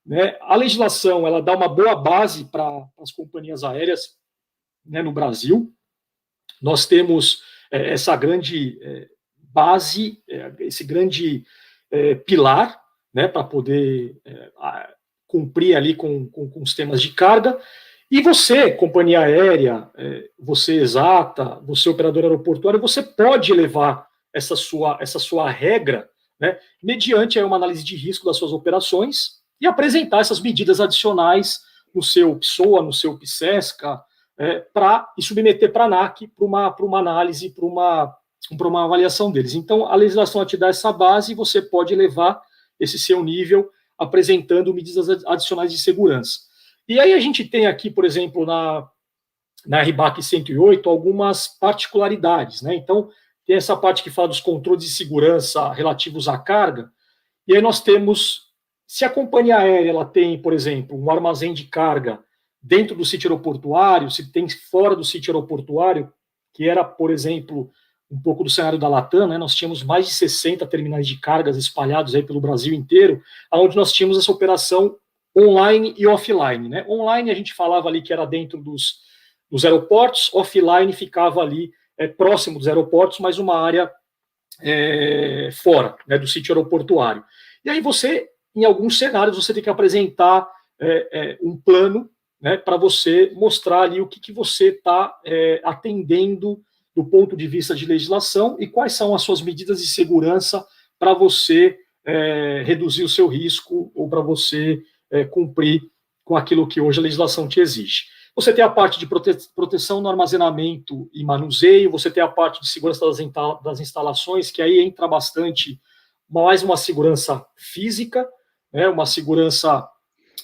né. A legislação ela dá uma boa base para as companhias aéreas, né, no Brasil. Nós temos essa grande base, esse grande pilar, né, para poder cumprir ali com os temas de carga. E você, companhia aérea, você exata, você operador aeroportuário, você pode levar essa sua regra, né, mediante aí uma análise de risco das suas operações e apresentar essas medidas adicionais no seu PSOA, no seu PSESCA, e submeter para a ANAC para uma análise, para uma avaliação deles. Então, a legislação te dá essa base e você pode levar esse seu nível apresentando medidas adicionais de segurança. E aí a gente tem aqui, por exemplo, na RBAC 108, algumas particularidades, né? Então, tem essa parte que fala dos controles de segurança relativos à carga, e aí nós temos, se a companhia aérea ela tem, por exemplo, um armazém de carga dentro do sítio aeroportuário, se tem fora do sítio aeroportuário, que era, por exemplo, um pouco do cenário da Latam, né? Nós tínhamos mais de 60 terminais de cargas espalhados aí pelo Brasil inteiro, onde nós tínhamos essa operação online e offline, né? Online a gente falava ali que era dentro dos aeroportos, offline ficava ali próximo dos aeroportos, mas uma área fora, né, do sítio aeroportuário. E aí você, em alguns cenários, você tem que apresentar um plano, né, para você mostrar ali o que você está atendendo do ponto de vista de legislação e quais são as suas medidas de segurança para você reduzir o seu risco ou para você cumprir com aquilo que hoje a legislação te exige. Você tem a parte de proteção no armazenamento e manuseio, você tem a parte de segurança das instalações, que aí entra bastante mais uma segurança física, né, uma segurança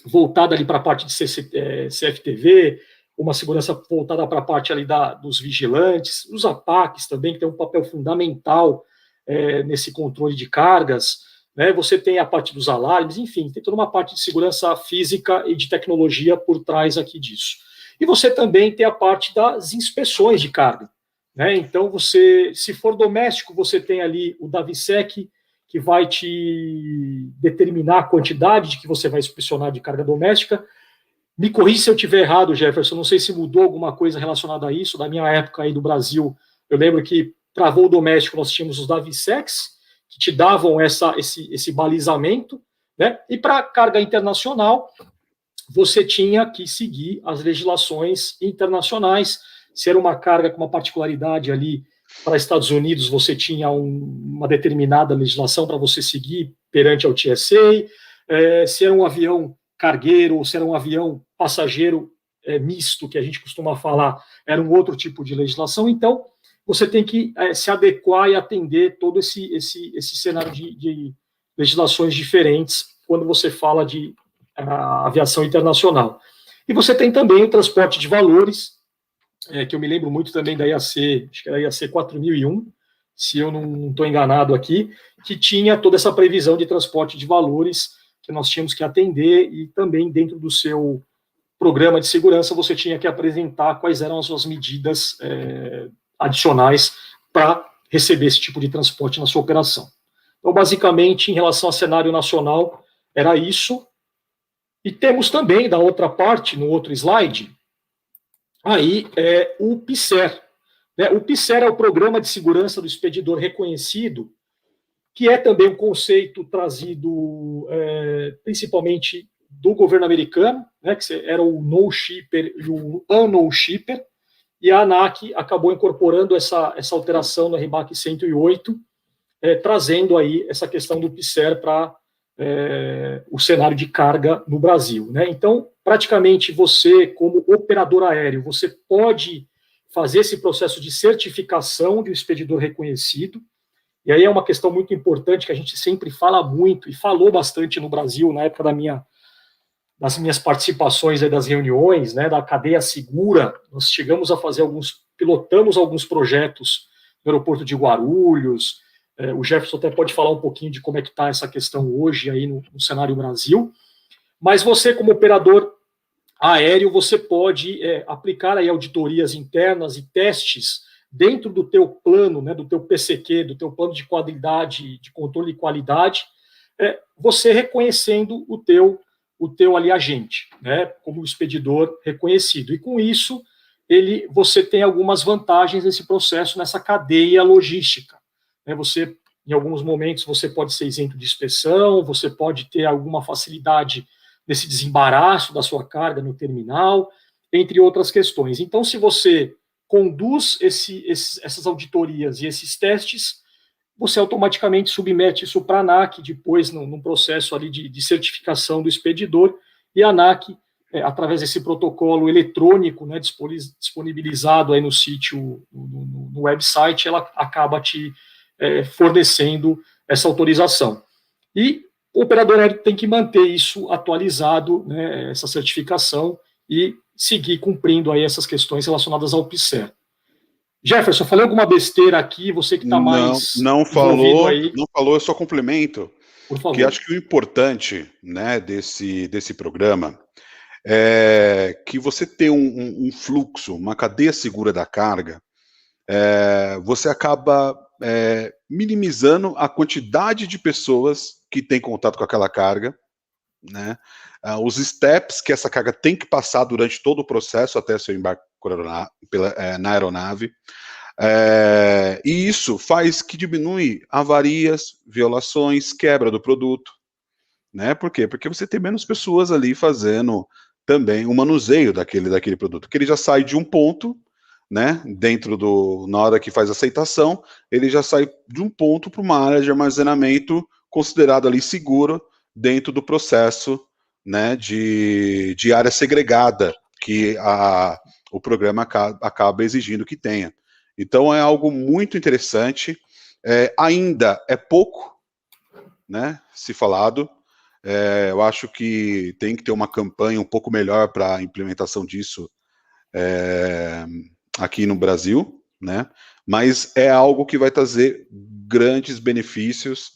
voltada ali para a parte de CFTV, uma segurança voltada para a parte ali dos vigilantes, os APACs também, que tem um papel fundamental nesse controle de cargas, né? Você tem a parte dos alarmes, enfim, tem toda uma parte de segurança física e de tecnologia por trás aqui disso. E você também tem a parte das inspeções de carga, né? Então, você, se for doméstico, você tem ali o DAVISEC, que vai te determinar a quantidade de que você vai inspecionar de carga doméstica. Me corrija se eu estiver errado, Jefferson, não sei se mudou alguma coisa relacionada a isso. Da minha época aí do Brasil, eu lembro que para voo doméstico nós tínhamos os DAVISECs, que te davam esse balizamento, né? E para carga internacional, você tinha que seguir as legislações internacionais. Se era uma carga com uma particularidade ali para Estados Unidos, você tinha uma determinada legislação para você seguir perante ao TSA. Se era um avião cargueiro ou se era um avião passageiro misto, que a gente costuma falar, era um outro tipo de legislação. Então, você tem que se adequar e atender todo esse cenário de legislações diferentes quando você fala de aviação internacional. E você tem também o transporte de valores, que eu me lembro muito também da IAC, acho que era a IAC 4001, se eu não estou enganado aqui, que tinha toda essa previsão de transporte de valores que nós tínhamos que atender, e também dentro do seu programa de segurança você tinha que apresentar quais eram as suas medidas adicionais para receber esse tipo de transporte na sua operação. Então, basicamente, em relação ao cenário nacional, era isso. E temos também, da outra parte, no outro slide, aí o PSER. Né? O PSER é o Programa de Segurança do Expedidor Reconhecido, que é também um conceito trazido principalmente do governo americano, né, que era o No Shipper e o Unknown Shipper, e a ANAC acabou incorporando essa alteração no RBAC 108, trazendo aí essa questão do PSER para o cenário de carga no Brasil, né? Então, praticamente você, como operador aéreo, você pode fazer esse processo de certificação de um expedidor reconhecido, e aí é uma questão muito importante que a gente sempre fala muito, e falou bastante no Brasil, na época das minhas participações aí das reuniões, né, da cadeia segura. Nós chegamos a fazer pilotamos alguns projetos no aeroporto de Guarulhos. O Jefferson até pode falar um pouquinho de como é que está essa questão hoje aí no cenário Brasil. Mas você, como operador aéreo, você pode aplicar aí auditorias internas e testes dentro do teu plano, né, do teu PCQ, do teu plano de qualidade, de controle de qualidade, você reconhecendo o teu ali agente, né, como expedidor reconhecido. E com isso, você tem algumas vantagens nesse processo, nessa cadeia logística. né, você, em alguns momentos, você pode ser isento de inspeção, você pode ter alguma facilidade nesse desembaraço da sua carga no terminal, entre outras questões. Então, se você conduz essas auditorias e esses testes, você automaticamente submete isso para a ANAC, depois num processo ali de certificação do expedidor, e a ANAC, através desse protocolo eletrônico, né, disponibilizado aí no sítio, no website, ela acaba te fornecendo essa autorização. E o operador aéreo tem que manter isso atualizado, né, essa certificação, e seguir cumprindo aí essas questões relacionadas ao PSER. Jefferson, falei alguma besteira aqui, você que está mais não falou aí. Não falou, eu só complemento. Por favor. Que acho que o importante, né, desse programa é que você ter um fluxo, uma cadeia segura da carga, você acaba minimizando a quantidade de pessoas que têm contato com aquela carga, né? Os steps que essa carga tem que passar durante todo o processo até seu embarque na aeronave. E isso faz que diminui avarias, violações, quebra do produto, né? Por quê? Porque você tem menos pessoas ali fazendo também o manuseio daquele produto, que ele já sai de um ponto, né? Na hora que faz a aceitação, ele já sai de um ponto para uma área de armazenamento considerada ali seguro dentro do processo, né? De área segregada que o programa acaba exigindo que tenha. Então é algo muito interessante, ainda é pouco, né, se falado, eu acho que tem que ter uma campanha um pouco melhor para a implementação disso aqui no Brasil, né, mas é algo que vai trazer grandes benefícios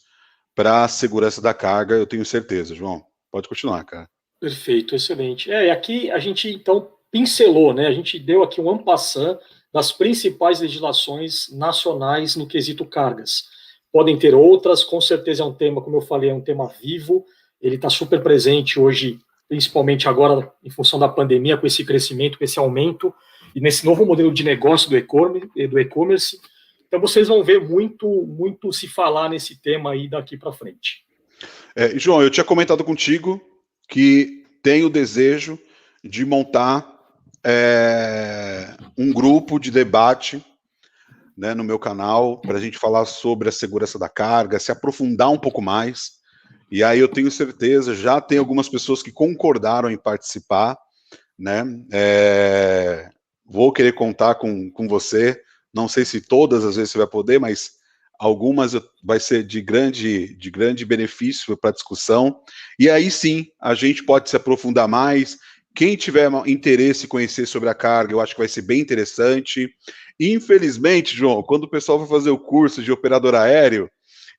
para a segurança da carga, eu tenho certeza. João, pode continuar, cara. Perfeito, excelente. Aqui a gente, então, pincelou, né, a gente deu aqui um en passant das principais legislações nacionais no quesito cargas. Podem ter outras, com certeza é um tema, como eu falei, é um tema vivo, ele está super presente hoje, principalmente agora em função da pandemia, com esse crescimento, com esse aumento, e nesse novo modelo de negócio do e-commerce. Então vocês vão ver muito se falar nesse tema aí daqui para frente. João, eu tinha comentado contigo que tenho o desejo de montar um grupo de debate, né, no meu canal, para a gente falar sobre a segurança da carga, se aprofundar um pouco mais, e aí eu tenho certeza, já tem algumas pessoas que concordaram em participar, né, vou querer contar com você, não sei se todas as vezes você vai poder, mas algumas vai ser de grande benefício para a discussão, e aí sim, a gente pode se aprofundar mais. Quem tiver interesse em conhecer sobre a carga, eu acho que vai ser bem interessante. Infelizmente, João, quando o pessoal vai fazer o curso de operador aéreo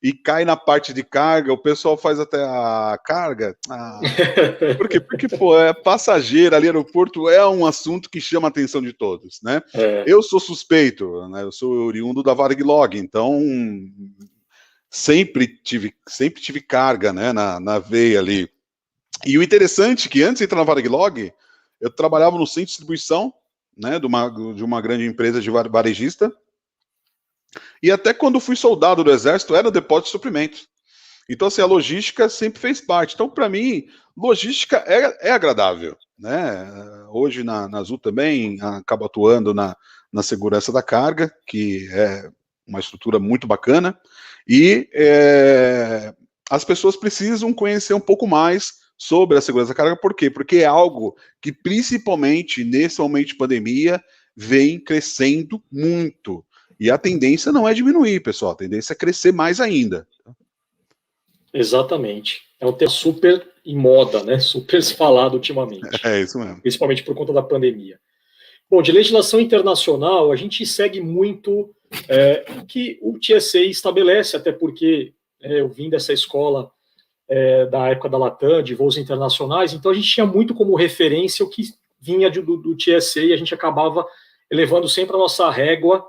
e cai na parte de carga, o pessoal faz até a carga. Por quê? Porque, passageiro ali no aeroporto é um assunto que chama a atenção de todos, né? Eu sou suspeito, né? Eu sou oriundo da Varig Log, então sempre tive carga, né, na veia ali. E o interessante é que antes de entrar na Varig Log, eu trabalhava no centro de distribuição, né, de uma grande empresa de varejista, e até quando fui soldado do Exército, era depósito de suprimentos. Então, assim, a logística sempre fez parte. Então, para mim, logística é agradável, né? Hoje, na Azul também, acabo atuando na segurança da carga, que é uma estrutura muito bacana, e as pessoas precisam conhecer um pouco mais sobre a segurança da carga. Por quê? Porque é algo que, principalmente nesse momento de pandemia, vem crescendo muito. E a tendência não é diminuir, pessoal, a tendência é crescer mais ainda. Exatamente. É um tema super em moda, né? Super falado ultimamente. É isso mesmo. Principalmente por conta da pandemia. Bom, de legislação internacional, a gente segue muito o que o TSA estabelece, até porque eu vim dessa escola da época da Latam, de voos internacionais, então a gente tinha muito como referência o que vinha do TSA e a gente acabava elevando sempre a nossa régua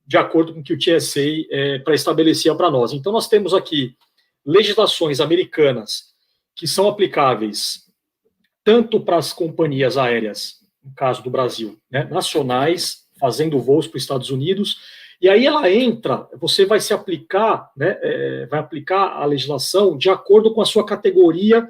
de acordo com o que o TSA pré-estabelecia para nós. Então nós temos aqui legislações americanas que são aplicáveis tanto para as companhias aéreas, no caso do Brasil, né, nacionais, fazendo voos para os Estados Unidos, E aí ela entra, você vai se aplicar, né, vai aplicar a legislação de acordo com a sua categoria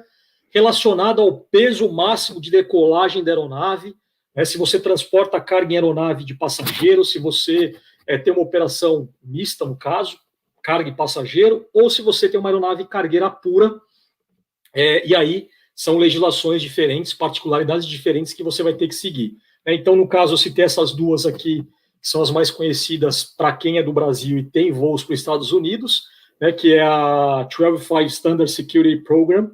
relacionada ao peso máximo de decolagem da aeronave, né, se você transporta carga em aeronave de passageiro, se você tem uma operação mista, no caso, carga e passageiro, ou se você tem uma aeronave cargueira pura, e aí são legislações diferentes, particularidades diferentes que você vai ter que seguir. Então, no caso, eu citei essas duas aqui, que são as mais conhecidas para quem é do Brasil e tem voos para os Estados Unidos, né, que é a 125 Standard Security Program,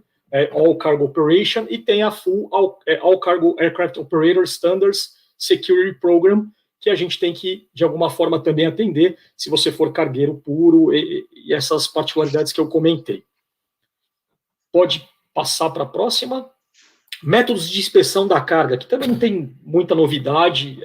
All Cargo Operation, e tem a Full All Cargo Aircraft Operator Standards Security Program, que a gente tem que, de alguma forma, também atender, se você for cargueiro puro, e essas particularidades que eu comentei. Pode passar para a próxima. Métodos de inspeção da carga, que também não tem muita novidade,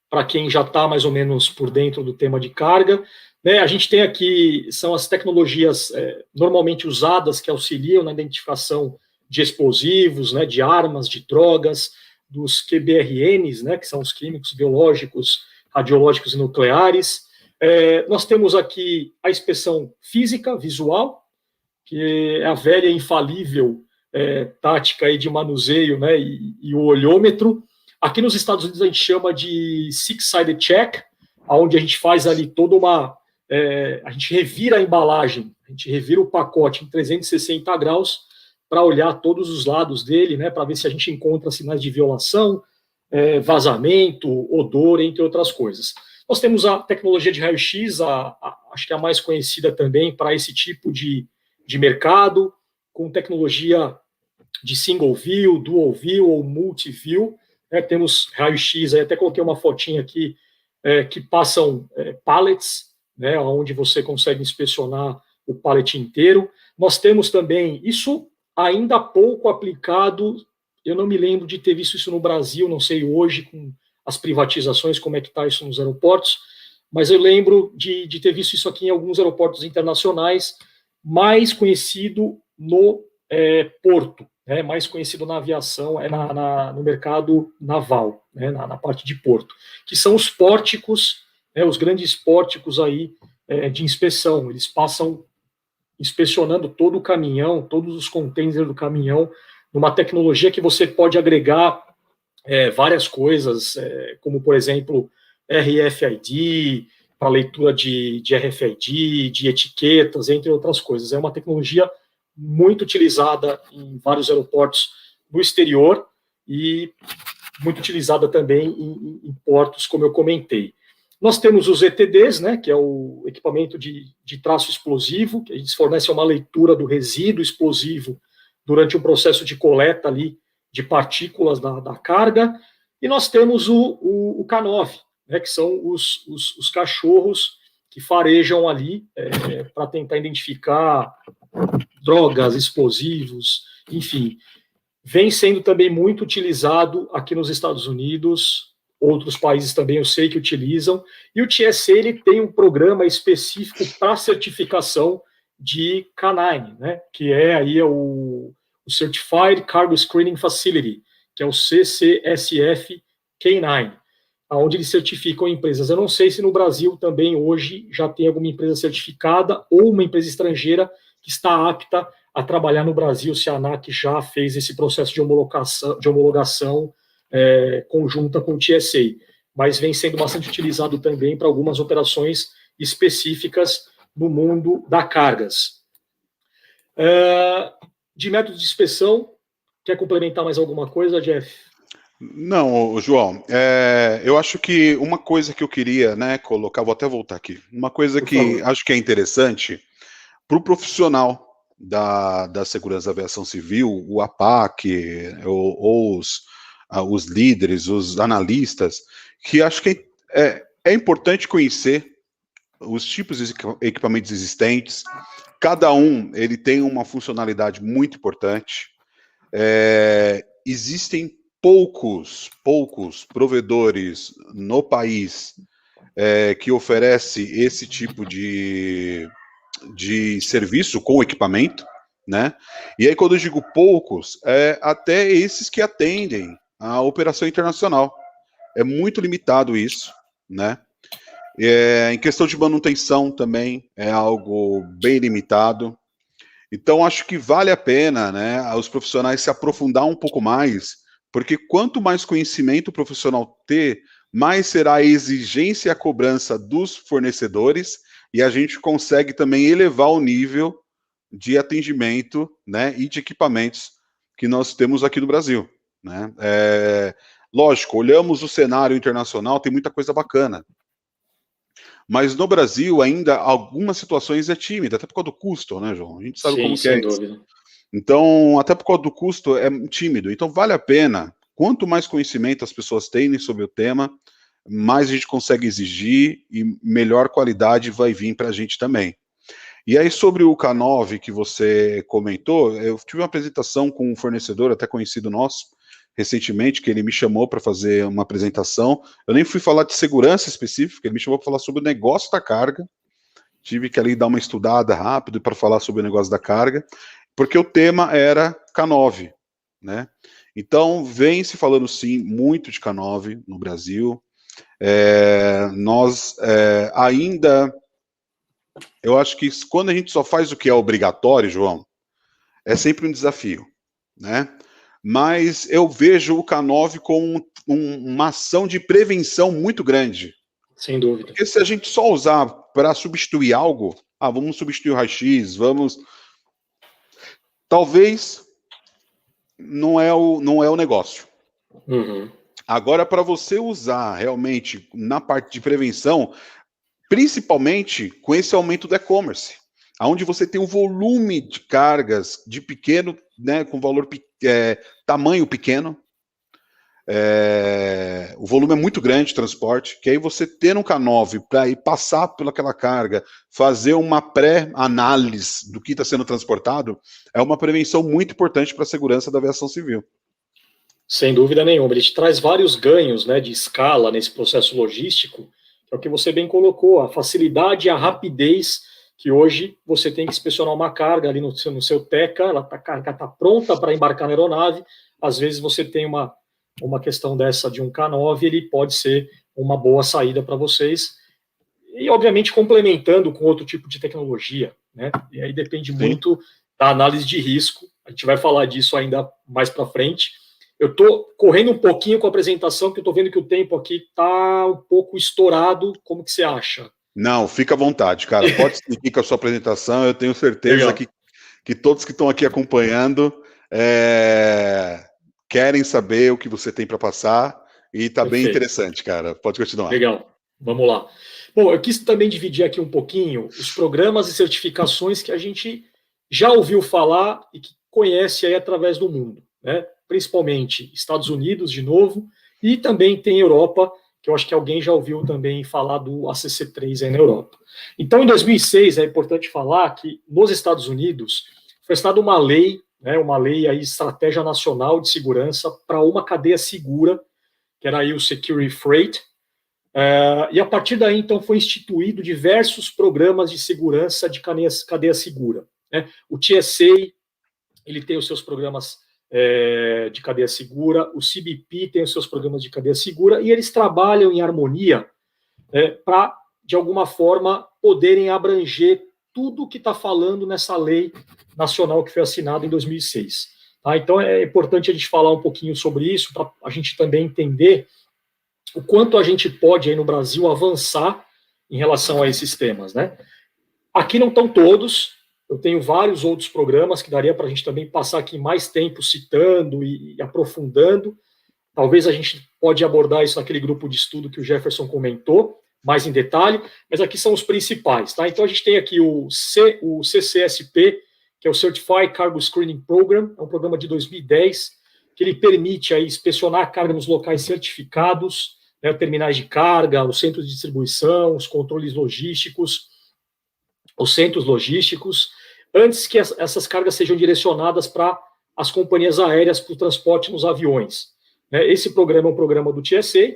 para quem já está mais ou menos por dentro do tema de carga. A gente tem aqui, são as tecnologias normalmente usadas que auxiliam na identificação de explosivos, né, de armas, de drogas, dos QBRNs, né, que são os químicos, biológicos, radiológicos e nucleares. Nós temos aqui a inspeção física, visual, que é a velha e infalível tática aí de manuseio, né, e o olhômetro. Aqui nos Estados Unidos a gente chama de six-sided check, onde a gente faz ali toda uma... a gente revira a embalagem, a gente revira o pacote em 360 graus para olhar todos os lados dele, né, para ver se a gente encontra sinais de violação, vazamento, odor, entre outras coisas. Nós temos a tecnologia de raio-x, acho que é a mais conhecida também para esse tipo de mercado, com tecnologia de single view, dual view ou multi-view. Temos raio-x, até coloquei uma fotinha aqui, que passam pallets, né, onde você consegue inspecionar o pallet inteiro. Nós temos também, isso ainda pouco aplicado, eu não me lembro de ter visto isso no Brasil, não sei hoje com as privatizações, como é que está isso nos aeroportos, mas eu lembro de ter visto isso aqui em alguns aeroportos internacionais, mais conhecido no porto, né, mais conhecido na aviação, no mercado naval, né, na parte de porto, que são os pórticos, os grandes pórticos aí de inspeção. Eles passam inspecionando todo o caminhão, todos os containers do caminhão, numa tecnologia que você pode agregar várias coisas, como, por exemplo, RFID, para leitura de RFID, de etiquetas, entre outras coisas. É uma tecnologia muito utilizada em vários aeroportos no exterior e muito utilizada também em portos, como eu comentei. Nós temos os ETDs, né, que é o equipamento de traço explosivo, que a gente fornece uma leitura do resíduo explosivo durante o processo de coleta ali de partículas da carga, e nós temos o K9, né, que são os cachorros que farejam ali para tentar identificar drogas, explosivos, enfim. Vem sendo também muito utilizado aqui nos Estados Unidos, outros países também eu sei que utilizam, e o TSA ele tem um programa específico para certificação de K9, né, que é aí o Certified Cargo Screening Facility, que é o CCSF K9, onde eles certificam empresas. Eu não sei se no Brasil também hoje já tem alguma empresa certificada ou uma empresa estrangeira que está apta a trabalhar no Brasil, se a ANAC já fez esse processo de homologação conjunta com o TSA, mas vem sendo bastante utilizado também para algumas operações específicas no mundo da cargas. De método de inspeção, quer complementar mais alguma coisa, Jeff? Não, João, eu acho que uma coisa que eu queria, né, colocar, vou até voltar aqui, uma coisa que acho que é interessante para o profissional da segurança da aviação civil, o APAC, ou os líderes, os analistas, que acho que é importante conhecer os tipos de equipamentos existentes. Cada um ele tem uma funcionalidade muito importante. Existem poucos provedores no país que oferece esse tipo de serviço com equipamento, né? E aí, quando eu digo poucos, até esses que atendem a operação internacional. É muito limitado isso, né? Em questão de manutenção também é algo bem limitado. Então, acho que vale a pena, né, os profissionais se aprofundar um pouco mais, porque quanto mais conhecimento o profissional ter, mais será a exigência e a cobrança dos fornecedores, e a gente consegue também elevar o nível de atendimento, né, e de equipamentos que nós temos aqui no Brasil, né? Lógico, olhamos o cenário internacional, tem muita coisa bacana, mas no Brasil ainda algumas situações é tímida, até por causa do custo, né, João? A gente sabe Sim, como que é sem isso. dúvida. Então, até por causa do custo é tímido. Então, vale a pena. Quanto mais conhecimento as pessoas têm sobre o tema, mais a gente consegue exigir e melhor qualidade vai vir para a gente também. E aí, sobre o K9 que você comentou, eu tive uma apresentação com um fornecedor, até conhecido nosso, recentemente, que ele me chamou para fazer uma apresentação. Eu nem fui falar de segurança específica, ele me chamou para falar sobre o negócio da carga. Tive que ali dar uma estudada rápido para falar sobre o negócio da carga, porque o tema era K9, né? Então, vem se falando sim muito de K9 no Brasil. Nós ainda, eu acho que quando a gente só faz o que é obrigatório, João, é sempre um desafio, né? Mas eu vejo o K9 como uma ação de prevenção muito grande. Sem dúvida. Porque se a gente só usar para substituir algo, vamos substituir o raio-x, vamos... Talvez não é o negócio. Uhum. Agora, para você usar realmente na parte de prevenção, principalmente com esse aumento do e-commerce, onde você tem um volume de cargas de pequeno, né, com valor tamanho pequeno, o volume é muito grande de transporte, que aí você ter um K9 para ir passar pelaquela carga, fazer uma pré-análise do que está sendo transportado, é uma prevenção muito importante para a segurança da aviação civil. Sem dúvida nenhuma. Ele te traz vários ganhos, né, de escala nesse processo logístico, que é o que você bem colocou, a facilidade e a rapidez que hoje você tem que inspecionar uma carga ali no seu TECA, a carga está pronta para embarcar na aeronave, às vezes você tem uma questão dessa de um K9, ele pode ser uma boa saída para vocês, e obviamente complementando com outro tipo de tecnologia, né, e aí depende muito da análise de risco, a gente vai falar disso ainda mais para frente. Eu estou correndo um pouquinho com a apresentação, porque eu estou vendo que o tempo aqui está um pouco estourado. Como que você acha? Não, fica à vontade, cara. Pode seguir com a sua apresentação. Eu tenho certeza que todos que estão aqui acompanhando querem saber o que você tem para passar e está bem interessante, cara. Pode continuar. Legal, vamos lá. Bom, eu quis também dividir aqui um pouquinho os programas e certificações que a gente já ouviu falar e que conhece aí através do mundo, né? Principalmente Estados Unidos, de novo, e também tem Europa, que eu acho que alguém já ouviu também falar do ACC3 aí na Europa. Então, em 2006, é importante falar que nos Estados Unidos foi assinada uma lei, né, uma lei aí, Estratégia Nacional de Segurança para uma cadeia segura, que era aí o Security Freight, e a partir daí, então, foi instituído diversos programas de segurança de cadeia segura, né? O TSA, ele tem os seus programas de cadeia segura, o CBP tem os seus programas de cadeia segura, e eles trabalham em harmonia para, de alguma forma, poderem abranger tudo que está falando nessa lei nacional que foi assinada em 2006. Tá? Então, é importante a gente falar um pouquinho sobre isso, para a gente também entender o quanto a gente pode, aí no Brasil, avançar em relação a esses temas, né? Aqui não estão todos, eu tenho vários outros programas que daria para a gente também passar aqui mais tempo citando e aprofundando. Talvez a gente pode abordar isso naquele grupo de estudo que o Jefferson comentou, mais em detalhe, mas aqui são os principais, tá? Então a gente tem aqui o CCSP, que é o Certified Cargo Screening Program, é um programa de 2010, que ele permite aí inspecionar a carga nos locais certificados, né, terminais de carga, os centros de distribuição, os controles logísticos, os centros logísticos, antes que essas cargas sejam direcionadas para as companhias aéreas para o transporte nos aviões. Esse programa é um programa do TSA.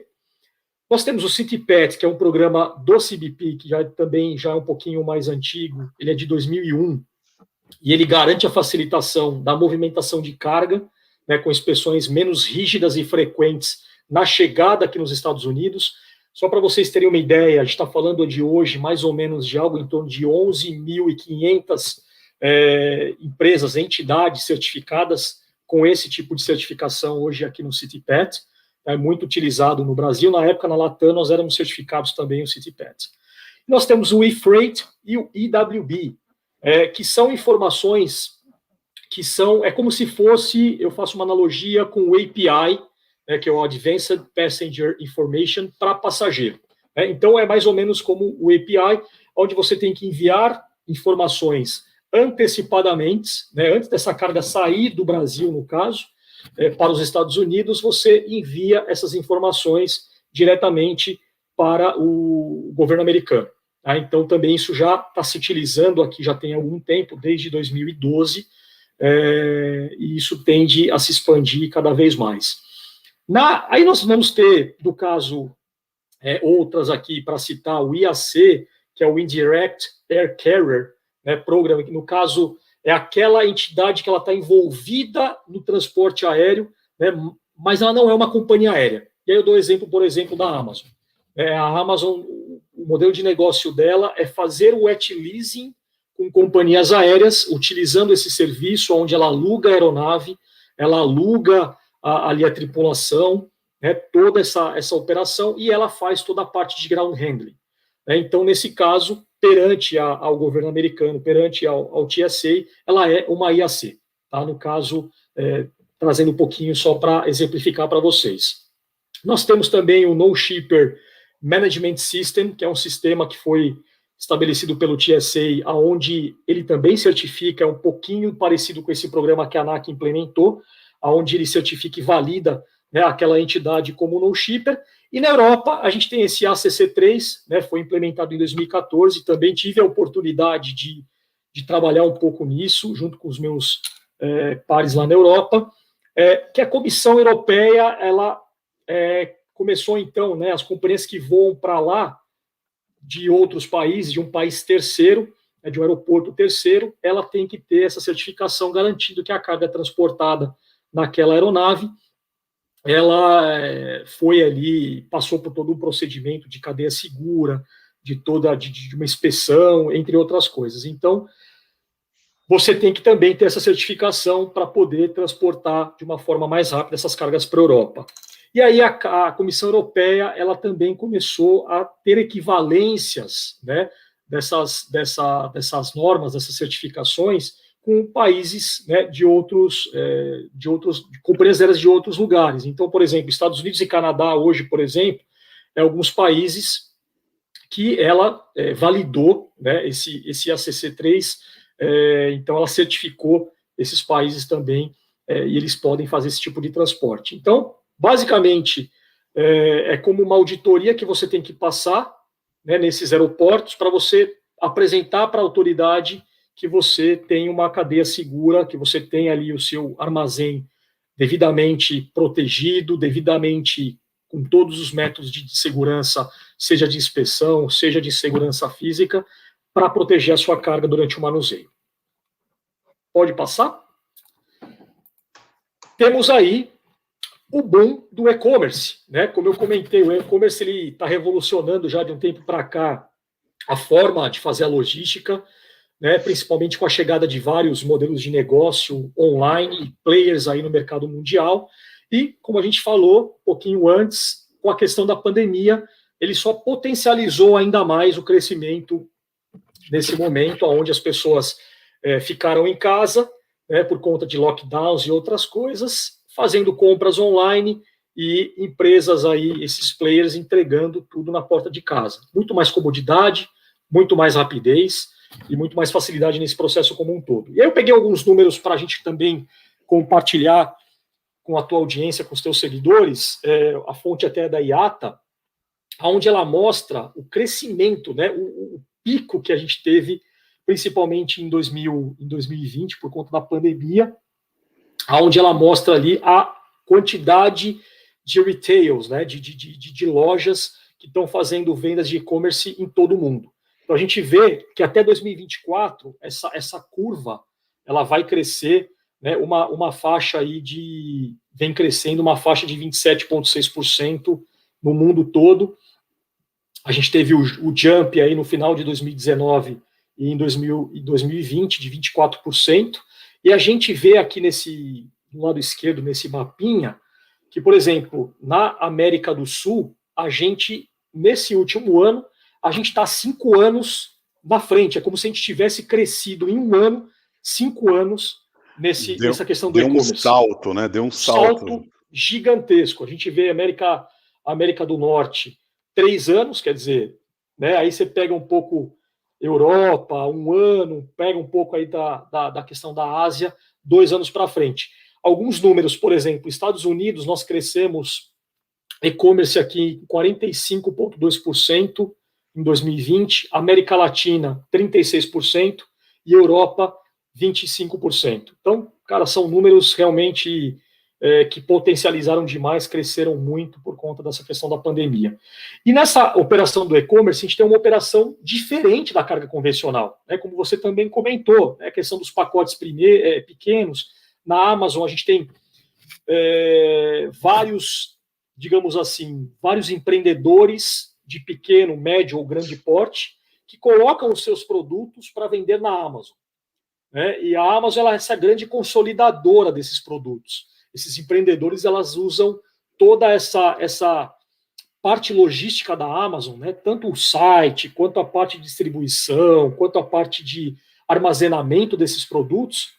Nós temos o CityPat, que é um programa do CBP, que também já é um pouquinho mais antigo, ele é de 2001, e ele garante a facilitação da movimentação de carga, né, com inspeções menos rígidas e frequentes na chegada aqui nos Estados Unidos. Só para vocês terem uma ideia, a gente está falando de hoje mais ou menos de algo em torno de 11.500 empresas, entidades certificadas com esse tipo de certificação hoje aqui no CityPet. É muito utilizado no Brasil. Na época, na Latam, nós éramos certificados também o CityPet. Nós temos o eFreight e o EWB, que são informações que são, como se fosse, eu faço uma analogia com o API, que é o Advanced Passenger Information para passageiro. Então, é mais ou menos como o API, onde você tem que enviar informações antecipadamente, antes dessa carga sair do Brasil, no caso, para os Estados Unidos, você envia essas informações diretamente para o governo americano. Então, também isso já está se utilizando aqui, já tem algum tempo, desde 2012, e isso tende a se expandir cada vez mais. Aí nós vamos ter, no caso, outras aqui para citar, o IAC, que é o Indirect Air Carrier Program, que no caso é aquela entidade que ela está envolvida no transporte aéreo, mas ela não é uma companhia aérea. E aí eu dou exemplo, por exemplo, da Amazon. A Amazon, o modelo de negócio dela é fazer o wet leasing com companhias aéreas, utilizando esse serviço, onde ela aluga a aeronave, ela aluga ali a tripulação, toda essa operação, e ela faz toda a parte de ground handling. Então, nesse caso, perante ao governo americano, perante ao TSA, ela é uma IAC. Tá? No caso, trazendo um pouquinho só para exemplificar para vocês. Nós temos também o No Shipper Management System, que é um sistema que foi estabelecido pelo TSA, onde ele também certifica, é um pouquinho parecido com esse programa que a ANAC implementou, onde ele certifica e valida aquela entidade como no shipper. E na Europa, a gente tem esse ACC3, foi implementado em 2014, também tive a oportunidade de trabalhar um pouco nisso, junto com os meus pares lá na Europa, que a Comissão Europeia, ela começou então, as companhias que voam para lá, de outros países, de um país terceiro, de um aeroporto terceiro, ela tem que ter essa certificação garantindo que a carga transportada naquela aeronave, ela foi ali, passou por todo um procedimento de cadeia segura, de uma inspeção, entre outras coisas. Então, você tem que também ter essa certificação para poder transportar de uma forma mais rápida essas cargas para a Europa. E aí a Comissão Europeia, ela também começou a ter equivalências, dessas normas, dessas certificações, com países de companhias aéreas de outros lugares. Então, por exemplo, Estados Unidos e Canadá hoje, por exemplo, alguns países que ela validou, esse ACC3, então ela certificou esses países também, e eles podem fazer esse tipo de transporte. Então, basicamente, é como uma auditoria que você tem que passar nesses aeroportos para você apresentar para a autoridade que você tem uma cadeia segura, que você tem ali o seu armazém devidamente protegido, devidamente com todos os métodos de segurança, seja de inspeção, seja de segurança física, para proteger a sua carga durante o manuseio. Pode passar? Temos aí o boom do e-commerce, Como eu comentei, o e-commerce está revolucionando já de um tempo para cá a forma de fazer a logística, principalmente com a chegada de vários modelos de negócio online, players aí no mercado mundial, e, como a gente falou um pouquinho antes, com a questão da pandemia, ele só potencializou ainda mais o crescimento nesse momento, onde as pessoas ficaram em casa, por conta de lockdowns e outras coisas, fazendo compras online e empresas aí, esses players, entregando tudo na porta de casa. Muito mais comodidade, muito mais rapidez, e muito mais facilidade nesse processo como um todo. E aí eu peguei alguns números para a gente também compartilhar com a tua audiência, com os teus seguidores, a fonte até é da IATA, onde ela mostra o crescimento, o pico que a gente teve, principalmente em 2020, por conta da pandemia, onde ela mostra ali a quantidade de retails, de lojas que estão fazendo vendas de e-commerce em todo o mundo. Então, a gente vê que até 2024, essa curva, ela vai crescer, uma faixa aí vem crescendo uma faixa de 27,6% no mundo todo, A gente teve o jump aí no final de 2019 e em 2020 de 24%, e a gente vê aqui no lado esquerdo, nesse mapinha, que, por exemplo, na América do Sul, a gente, nesse último ano, a gente está 5 anos na frente. É como se a gente tivesse crescido em um ano, 5 anos nessa questão do e-commerce. Deu um salto, né? Deu um salto gigantesco. A gente vê América do Norte, 3 anos, quer dizer, né? Aí você pega um pouco Europa, 1 ano, pega um pouco aí da questão da Ásia, 2 anos para frente. Alguns números, por exemplo, Estados Unidos, nós crescemos e-commerce aqui 45,2% em 2020, América Latina 36% e Europa 25%. Então, cara, são números realmente que potencializaram demais, cresceram muito por conta dessa questão da pandemia. E nessa operação do e-commerce, a gente tem uma operação diferente da carga convencional, né? Como você também comentou, né? A questão dos pacotes pequenos. Na Amazon, a gente tem vários, digamos assim, vários empreendedores de pequeno, médio ou grande porte que colocam os seus produtos para vender na Amazon, né? E a Amazon ela é essa grande consolidadora desses produtos. Esses empreendedores elas usam toda essa parte logística da Amazon, né? Tanto o site, quanto a parte de distribuição, quanto a parte de armazenamento desses produtos.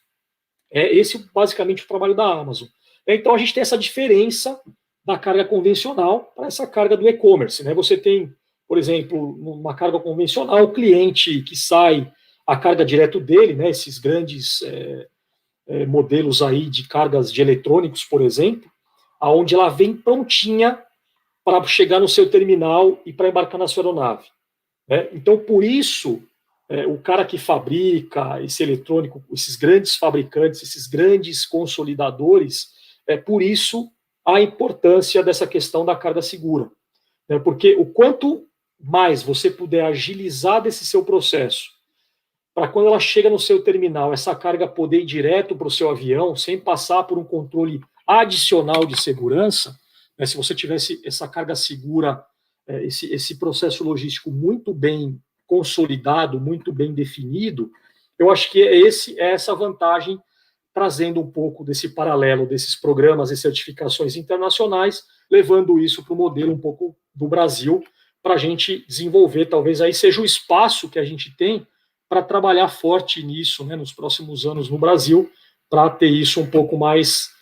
Esse basicamente o trabalho da Amazon. Então a gente tem essa diferença da carga convencional para essa carga do e-commerce, né? Você tem, por exemplo, uma carga convencional, o cliente que sai a carga direto dele, né? Esses grandes modelos aí de cargas de eletrônicos, por exemplo, aonde ela vem prontinha para chegar no seu terminal e para embarcar na sua aeronave, né? Então, por isso, o cara que fabrica esse eletrônico, esses grandes fabricantes, esses grandes consolidadores, por isso a importância dessa questão da carga segura, né? Porque o quanto mais você puder agilizar desse seu processo, para quando ela chega no seu terminal, essa carga poder ir direto para o seu avião, sem passar por um controle adicional de segurança, né? Se você tivesse essa carga segura, esse processo logístico muito bem consolidado, muito bem definido, eu acho que é essa vantagem, trazendo um pouco desse paralelo desses programas e certificações internacionais, levando isso para o modelo um pouco do Brasil, para a gente desenvolver, talvez aí seja o espaço que a gente tem para trabalhar forte nisso, né, nos próximos anos no Brasil, para ter isso um pouco mais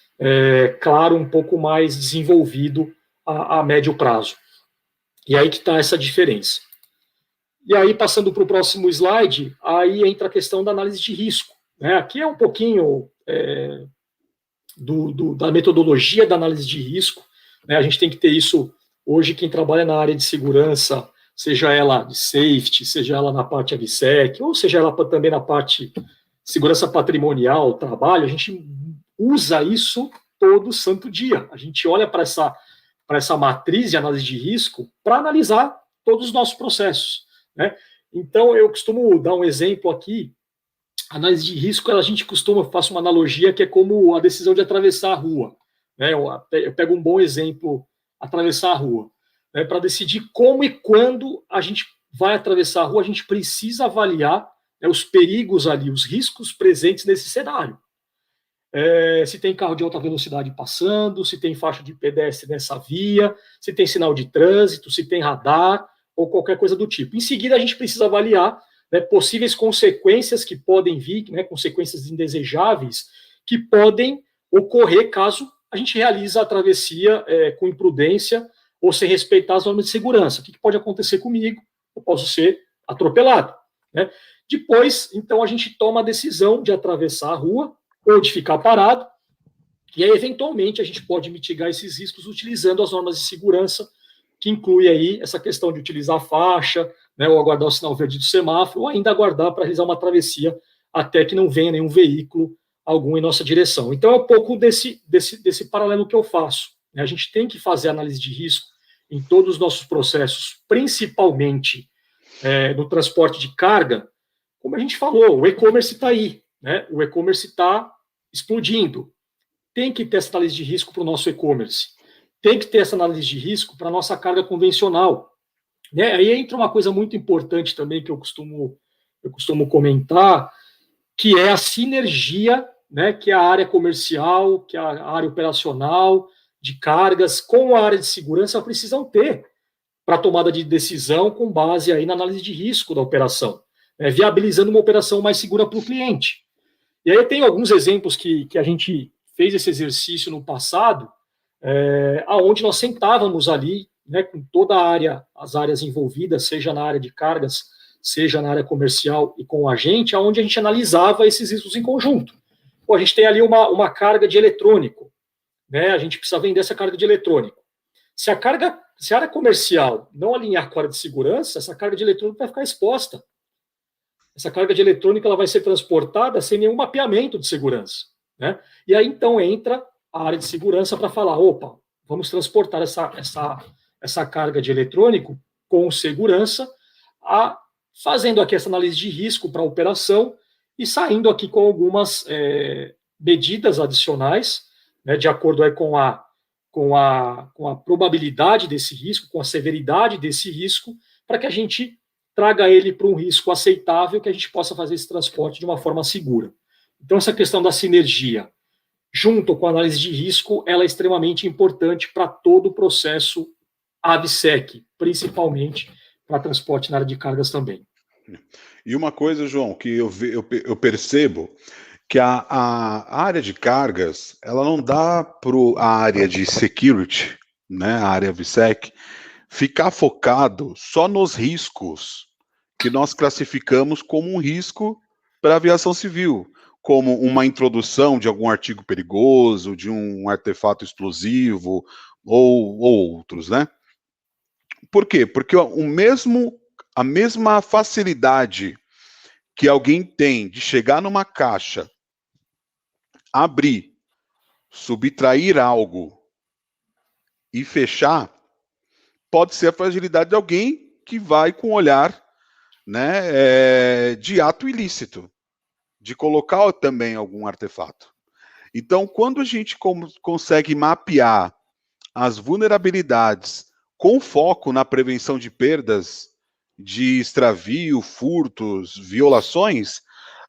claro, um pouco mais desenvolvido a médio prazo. E aí que está essa diferença. E aí, passando para o próximo slide, aí entra a questão da análise de risco, né? Aqui é um pouquinho da metodologia da análise de risco, né? A gente tem que ter isso, hoje quem trabalha na área de segurança, seja ela de safety, seja ela na parte AVSEC, ou seja ela também na parte de segurança patrimonial, trabalho, a gente usa isso todo santo dia. A gente olha para essa matriz de análise de risco para analisar todos os nossos processos, né? Então, eu costumo dar um exemplo aqui. Análise de risco, a gente faço uma analogia que é como a decisão de atravessar a rua, né? Eu pego um bom exemplo, atravessar a rua, né? Para decidir como e quando a gente vai atravessar a rua, a gente precisa avaliar, né, os perigos ali, os riscos presentes nesse cenário. Se tem carro de alta velocidade passando, se tem faixa de pedestre nessa via, se tem sinal de trânsito, se tem radar, ou qualquer coisa do tipo. Em seguida, a gente precisa avaliar, né, possíveis consequências que podem vir, né, consequências indesejáveis, que podem ocorrer caso a gente realize a travessia com imprudência ou sem respeitar as normas de segurança. O que pode acontecer comigo? Eu posso ser atropelado, né? Depois, então, a gente toma a decisão de atravessar a rua ou de ficar parado, e aí, eventualmente, a gente pode mitigar esses riscos utilizando as normas de segurança, que inclui aí essa questão de utilizar a faixa, né, ou aguardar o sinal verde do semáforo, ou ainda aguardar para realizar uma travessia até que não venha nenhum veículo algum em nossa direção. Então, é um pouco desse paralelo que eu faço, né? A gente tem que fazer análise de risco em todos os nossos processos, principalmente no transporte de carga. Como a gente falou, o e-commerce está aí, né? O e-commerce está explodindo. Tem que ter essa análise de risco para o nosso e-commerce. Tem que ter essa análise de risco para a nossa carga convencional. Né? Aí entra uma coisa muito importante também que eu costumo comentar, que é a sinergia, né, que a área comercial, que a área operacional de cargas com a área de segurança precisam ter para tomada de decisão com base aí na análise de risco da operação, né, viabilizando uma operação mais segura para o cliente. E aí tem alguns exemplos que a gente fez esse exercício no passado, aonde nós sentávamos ali, né, com toda a área, as áreas envolvidas, seja na área de cargas, seja na área comercial e com o agente, aonde a gente analisava esses riscos em conjunto. Pô, a gente tem ali uma carga de eletrônico, né, a gente precisa vender essa carga de eletrônico. Se a área comercial não alinhar com a área de segurança, essa carga de eletrônico vai ficar exposta. Essa carga de eletrônica ela vai ser transportada sem nenhum mapeamento de segurança, né? E aí então entra a área de segurança para falar, opa, vamos transportar essa carga de eletrônico com segurança, fazendo aqui essa análise de risco para a operação e saindo aqui com algumas medidas adicionais, né, de acordo aí com a probabilidade desse risco, com a severidade desse risco, para que a gente traga ele para um risco aceitável, que a gente possa fazer esse transporte de uma forma segura. Então, essa questão da sinergia, junto com a análise de risco, ela é extremamente importante para todo o processo AVSEC, principalmente para transporte na área de cargas também. E uma coisa, João, que eu percebo, que a área de cargas, ela não dá para a área de security, né, a área AVSEC, ficar focado só nos riscos que nós classificamos como um risco para a aviação civil, como uma introdução de algum artigo perigoso, de um artefato explosivo ou outros, né? Por quê? Porque a mesma facilidade que alguém tem de chegar numa caixa, abrir, subtrair algo e fechar, pode ser a fragilidade de alguém que vai com um olhar, né, de ato ilícito, de colocar também algum artefato. Então, quando a gente consegue mapear as vulnerabilidades com foco na prevenção de perdas, de extravio, furtos, violações,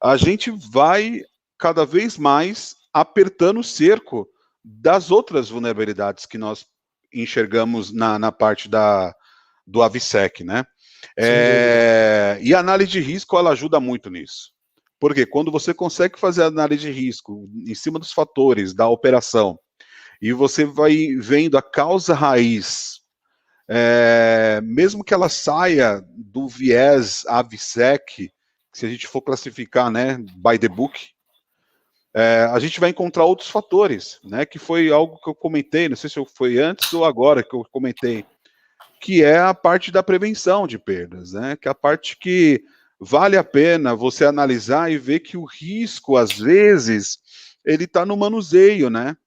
a gente vai cada vez mais apertando o cerco das outras vulnerabilidades que nós enxergamos na parte do AVSEC, né? E a análise de risco, ela ajuda muito nisso. Porque quando você consegue fazer a análise de risco em cima dos fatores da operação, e você vai vendo a causa raiz, mesmo que ela saia do viés AVSEC, se a gente for classificar, né, by the book, a gente vai encontrar outros fatores, né, que foi algo que eu comentei, não sei se foi antes ou agora que eu comentei, que é a parte da prevenção de perdas, né, que é a parte que vale a pena você analisar e ver que o risco, às vezes, ele está no manuseio, né,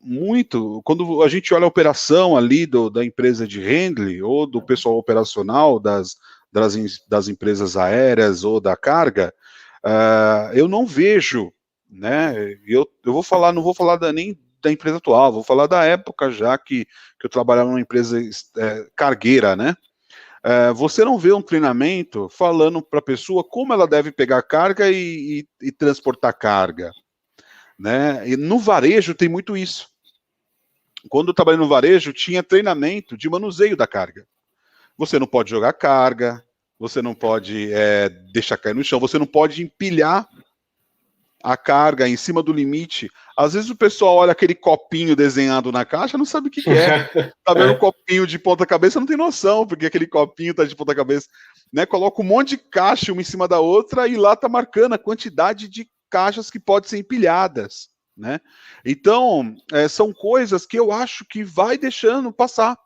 muito, quando a gente olha a operação ali da empresa de handling ou do pessoal operacional das empresas aéreas ou da carga, eu não vejo, né, eu vou falar, não vou falar nem da empresa atual, vou falar da época já que eu trabalhava numa empresa cargueira, né, você não vê um treinamento falando para a pessoa como ela deve pegar carga e transportar carga, né, e no varejo tem muito isso. Quando eu trabalhei no varejo, tinha treinamento de manuseio da carga. Você não pode jogar carga, você não pode deixar cair no chão, você não pode empilhar a carga em cima do limite. Às vezes o pessoal olha aquele copinho desenhado na caixa, não sabe o que é. Tá vendo um copinho de ponta cabeça, não tem noção, porque aquele copinho tá de ponta cabeça, né? Coloca um monte de caixa uma em cima da outra e lá tá marcando a quantidade de caixas que podem ser empilhadas, né? Então, são coisas que eu acho que vai deixando passar.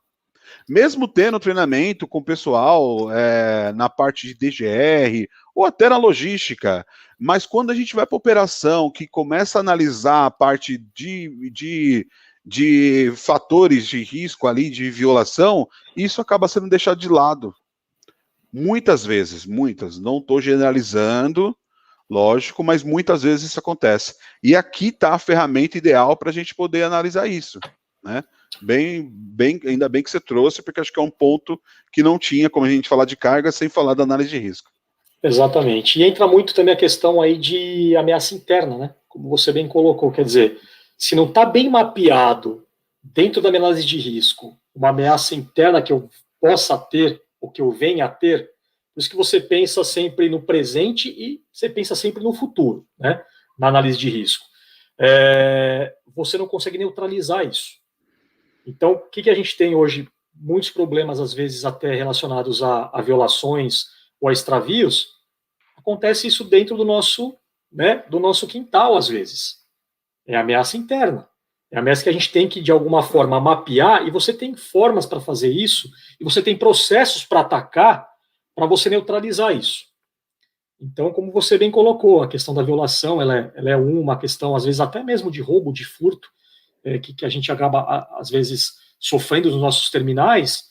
Mesmo tendo treinamento com o pessoal na parte de DGR ou até na logística, mas quando a gente vai para operação, que começa a analisar a parte de fatores de risco ali, de violação, isso acaba sendo deixado de lado. Muitas vezes, não estou generalizando, lógico, mas muitas vezes isso acontece. E aqui está a ferramenta ideal para a gente poder analisar isso, né? Ainda bem que você trouxe, porque acho que é um ponto que não tinha como a gente falar de carga sem falar da análise de risco. Exatamente. E entra muito também a questão aí de ameaça interna, né? Como você bem colocou, quer dizer, se não está bem mapeado dentro da minha análise de risco, uma ameaça interna que eu possa ter, ou que eu venha a ter, por isso que você pensa sempre no presente e você pensa sempre no futuro, né? Na análise de risco. Você não consegue neutralizar isso. Então, o que a gente tem hoje? Muitos problemas, às vezes, até relacionados a violações ou a extravios, acontece isso dentro do nosso quintal, às vezes. É ameaça interna. É ameaça que a gente tem que, de alguma forma, mapear, e você tem formas para fazer isso, e você tem processos para atacar, para você neutralizar isso. Então, como você bem colocou, a questão da violação, ela é uma questão, às vezes, até mesmo de roubo, de furto, que a gente acaba, às vezes, sofrendo nos nossos terminais,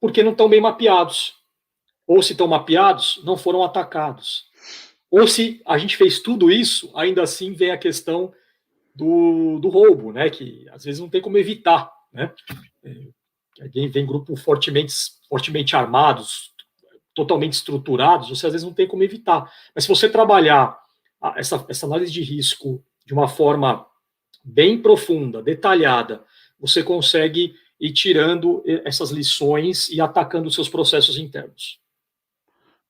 porque não estão bem mapeados. Ou se estão mapeados, não foram atacados. Ou se a gente fez tudo isso, ainda assim vem a questão do roubo, né? Que às vezes não tem como evitar, né? Vem grupos fortemente armados, totalmente estruturados, você às vezes não tem como evitar. Mas se você trabalhar essa análise de risco de uma forma bem profunda, detalhada, você consegue ir tirando essas lições e atacando os seus processos internos.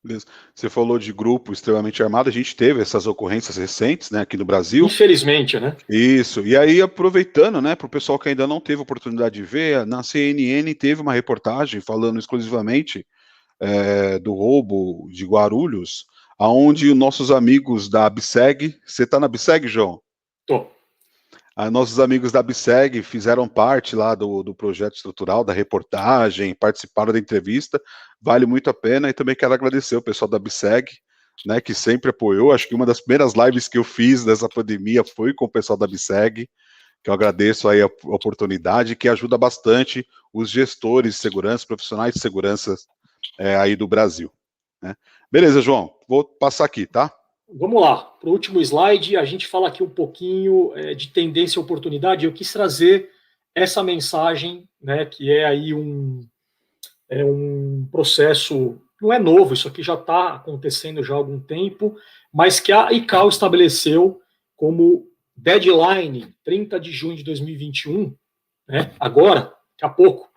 Beleza. Você falou de grupo extremamente armado, a gente teve essas ocorrências recentes, né, aqui no Brasil. Infelizmente, né? Isso. E aí, aproveitando, né, para o pessoal que ainda não teve oportunidade de ver, na CNN teve uma reportagem falando exclusivamente do roubo de Guarulhos, aonde nossos amigos da ABSEG, você está na ABSEG, João? Tô. Nossos amigos da ABSEG fizeram parte lá do projeto estrutural, da reportagem, participaram da entrevista, vale muito a pena, e também quero agradecer o pessoal da ABSEG, né, que sempre apoiou. Acho que uma das primeiras lives que eu fiz nessa pandemia foi com o pessoal da ABSEG, que eu agradeço aí a oportunidade, que ajuda bastante os gestores de segurança, profissionais de segurança aí do Brasil, né? Beleza, João, vou passar aqui, tá? Vamos lá, para o último slide, a gente fala aqui um pouquinho de tendência e oportunidade. Eu quis trazer essa mensagem, né, que é aí um processo, não é novo, isso aqui já está acontecendo já há algum tempo, mas que a ICAO estabeleceu como deadline 30 de junho de 2021, né, agora, daqui a pouco,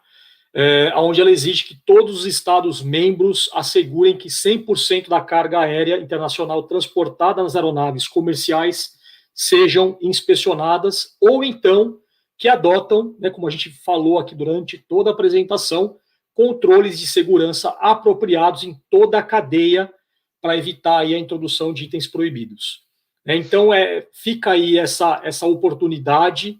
onde ela exige que todos os Estados-membros assegurem que 100% da carga aérea internacional transportada nas aeronaves comerciais sejam inspecionadas, ou então que adotam, né, como a gente falou aqui durante toda a apresentação, controles de segurança apropriados em toda a cadeia para evitar aí a introdução de itens proibidos. Então, fica aí essa oportunidade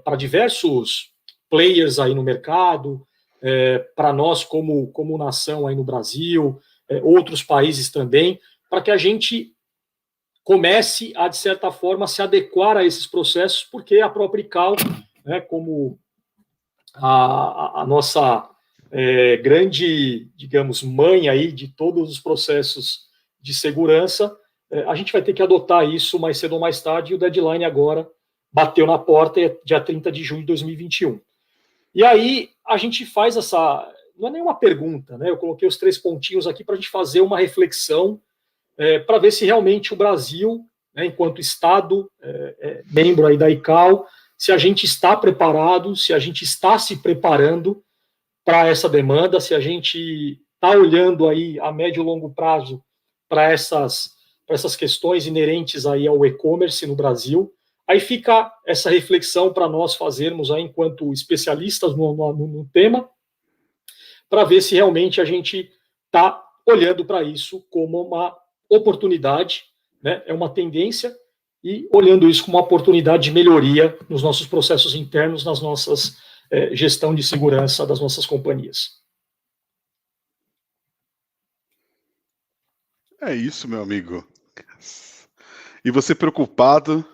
para diversos players aí no mercado, para nós como nação aí no Brasil, outros países também, para que a gente comece a, de certa forma, se adequar a esses processos, porque a própria ICAO, né, como a nossa grande, digamos, mãe aí de todos os processos de segurança, a gente vai ter que adotar isso mais cedo ou mais tarde, e o deadline agora bateu na porta, dia 30 de junho de 2021. E aí a gente faz essa, não é nenhuma pergunta, né? Eu coloquei os 3 pontinhos aqui para a gente fazer uma reflexão para ver se realmente o Brasil, né, enquanto Estado, membro aí da ICAO, se a gente está preparado, se a gente está se preparando para essa demanda, se a gente está olhando aí a médio e longo prazo para essas questões inerentes aí ao e-commerce no Brasil. Aí fica essa reflexão para nós fazermos aí, enquanto especialistas no tema, para ver se realmente a gente está olhando para isso como uma oportunidade, né? É uma tendência, e olhando isso como uma oportunidade de melhoria nos nossos processos internos, nas nossas gestão de segurança das nossas companhias. É isso, meu amigo. E você preocupado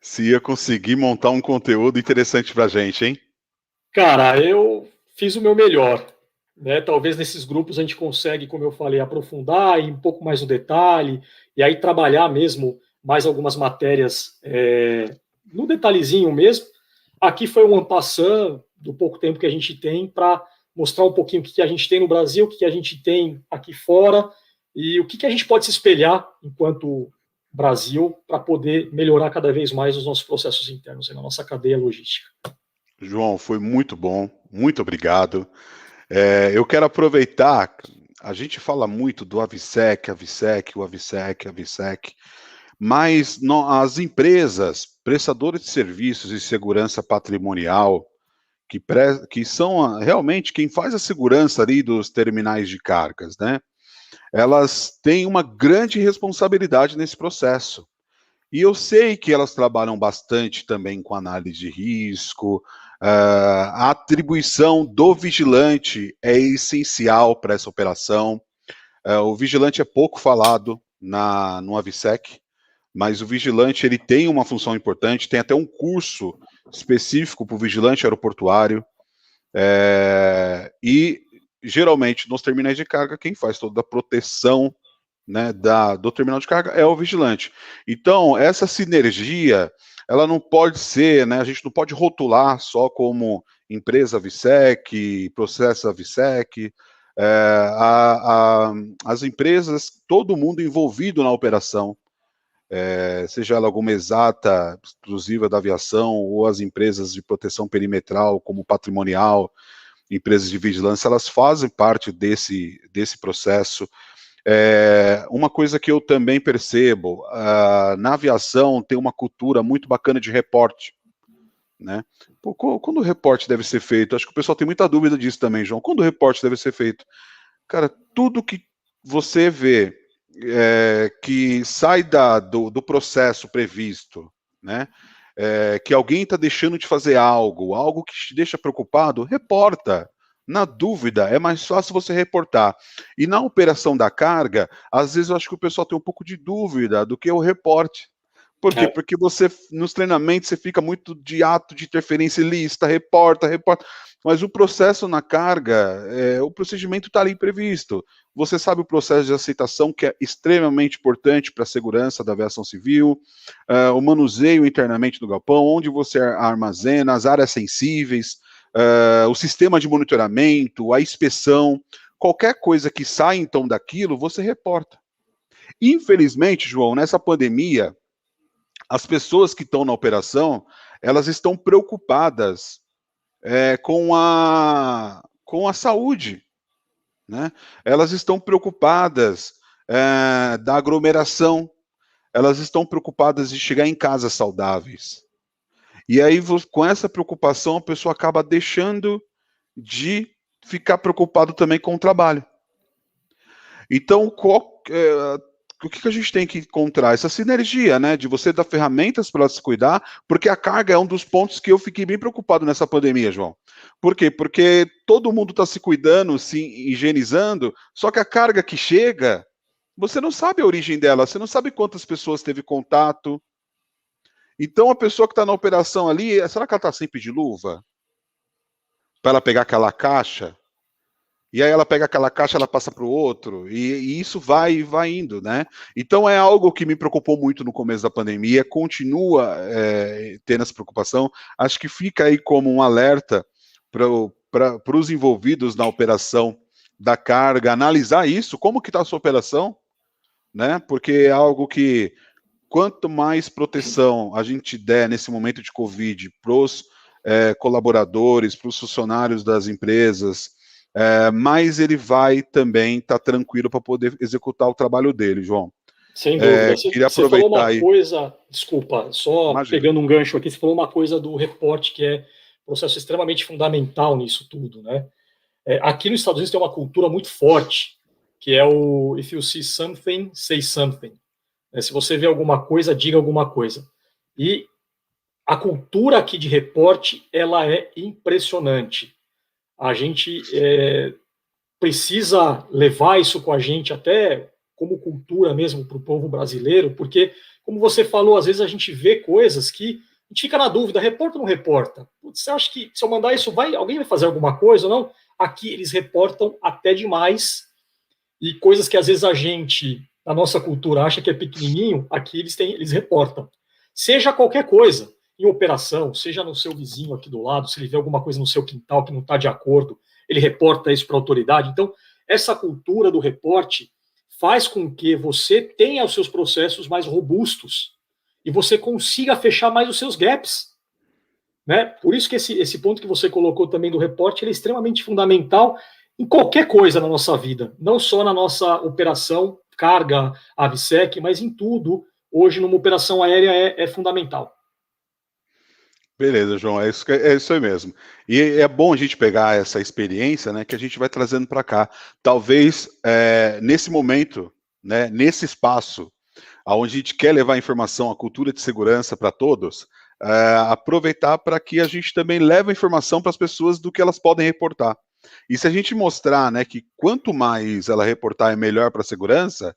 se ia conseguir montar um conteúdo interessante para a gente, hein? Cara, eu fiz o meu melhor, né? Talvez nesses grupos a gente consegue, como eu falei, aprofundar e um pouco mais no detalhe, e aí trabalhar mesmo mais algumas matérias no detalhezinho mesmo. Aqui foi um en passant do pouco tempo que a gente tem para mostrar um pouquinho o que a gente tem no Brasil, o que a gente tem aqui fora e o que a gente pode se espelhar enquanto Brasil para poder melhorar cada vez mais os nossos processos internos, na nossa cadeia logística. João, foi muito bom, muito obrigado. Eu quero aproveitar, a gente fala muito do AVSEC, mas as empresas, prestadores de serviços de segurança patrimonial, que são realmente quem faz a segurança ali dos terminais de cargas, né? Elas têm uma grande responsabilidade nesse processo. E eu sei que elas trabalham bastante também com análise de risco, a atribuição do vigilante é essencial para essa operação. O vigilante é pouco falado no AVSEC, mas o vigilante ele tem uma função importante, tem até um curso específico para o vigilante aeroportuário, e geralmente nos terminais de carga quem faz toda a proteção, né, do terminal de carga é o vigilante. Então, essa sinergia, ela não pode ser, né, a gente não pode rotular só como empresa AVSEC, processo AVSEC, as empresas, todo mundo envolvido na operação, seja ela alguma exata, exclusiva da aviação, ou as empresas de proteção perimetral, como patrimonial, empresas de vigilância, elas fazem parte desse processo. Uma coisa que eu também percebo, na aviação tem uma cultura muito bacana de reporte, né? Quando o reporte deve ser feito? Acho que o pessoal tem muita dúvida disso também, João. Quando o reporte deve ser feito? Cara, tudo que você vê que sai do processo previsto, né? Que alguém está deixando de fazer algo que te deixa preocupado, reporta. Na dúvida, é mais fácil você reportar. E na operação da carga, às vezes eu acho que o pessoal tem um pouco de dúvida do que o reporte. Por quê? Porque você, nos treinamentos, você fica muito de ato de interferência ilícita, reporta. Mas o processo na carga, o procedimento está ali previsto. Você sabe o processo de aceitação, que é extremamente importante para a segurança da aviação civil, o manuseio internamente do galpão, onde você armazena, as áreas sensíveis, o sistema de monitoramento, a inspeção, qualquer coisa que sai então daquilo, você reporta. Infelizmente, João, nessa pandemia, as pessoas que estão na operação, elas estão preocupadas com a saúde, né? Elas estão preocupadas da aglomeração, elas estão preocupadas de chegar em casa saudáveis. E aí, com essa preocupação, a pessoa acaba deixando de ficar preocupado também com o trabalho. Então, o que a gente tem que encontrar? Essa sinergia, né? De você dar ferramentas para ela se cuidar, porque a carga é um dos pontos que eu fiquei bem preocupado nessa pandemia, João. Por quê? Porque todo mundo está se cuidando, se higienizando, só que a carga que chega, você não sabe a origem dela, você não sabe quantas pessoas teve contato. Então, a pessoa que está na operação ali, será que ela está sempre de luva? Para ela pegar aquela caixa? E aí ela pega aquela caixa, ela passa para o outro, e isso vai indo, né? Então é algo que me preocupou muito no começo da pandemia, continua tendo essa preocupação. Acho que fica aí como um alerta para os envolvidos na operação da carga, analisar isso, como que está a sua operação, né? Porque é algo que quanto mais proteção a gente der nesse momento de Covid para os colaboradores, para os funcionários das empresas, mais ele vai também estar tranquilo para poder executar o trabalho dele, João. Sem dúvida. Você falou uma coisa, desculpa, só Imagina. Pegando um gancho aqui, você falou uma coisa do reporte que é um processo extremamente fundamental nisso tudo, né? Aqui nos Estados Unidos tem uma cultura muito forte, que é o if you see something, say something. Se você vê alguma coisa, diga alguma coisa. E a cultura aqui de reporte, ela é impressionante. A gente precisa levar isso com a gente até como cultura mesmo para o povo brasileiro, porque, como você falou, às vezes a gente vê coisas que a gente fica na dúvida, reporta ou não reporta? Você acha que se eu mandar isso, alguém vai fazer alguma coisa ou não? Aqui eles reportam até demais, e coisas que às vezes a gente, na nossa cultura, acha que é pequenininho, aqui eles reportam. Seja qualquer coisa. em operação, seja no seu vizinho aqui do lado, se ele vê alguma coisa no seu quintal que não está de acordo, ele reporta isso para a autoridade. Então, essa cultura do reporte faz com que você tenha os seus processos mais robustos e você consiga fechar mais os seus gaps. Né? Por isso que esse ponto que você colocou também do reporte, ele é extremamente fundamental em qualquer coisa na nossa vida, não só na nossa operação, carga, AVSEC, mas em tudo. Hoje, numa operação aérea, é fundamental. Beleza, João, é isso aí mesmo. E é bom a gente pegar essa experiência, né, que a gente vai trazendo para cá. Talvez nesse momento, né, nesse espaço, onde a gente quer levar a informação, a cultura de segurança para todos, aproveitar para que a gente também leve a informação para as pessoas do que elas podem reportar. E se a gente mostrar, né, que quanto mais ela reportar é melhor para a segurança,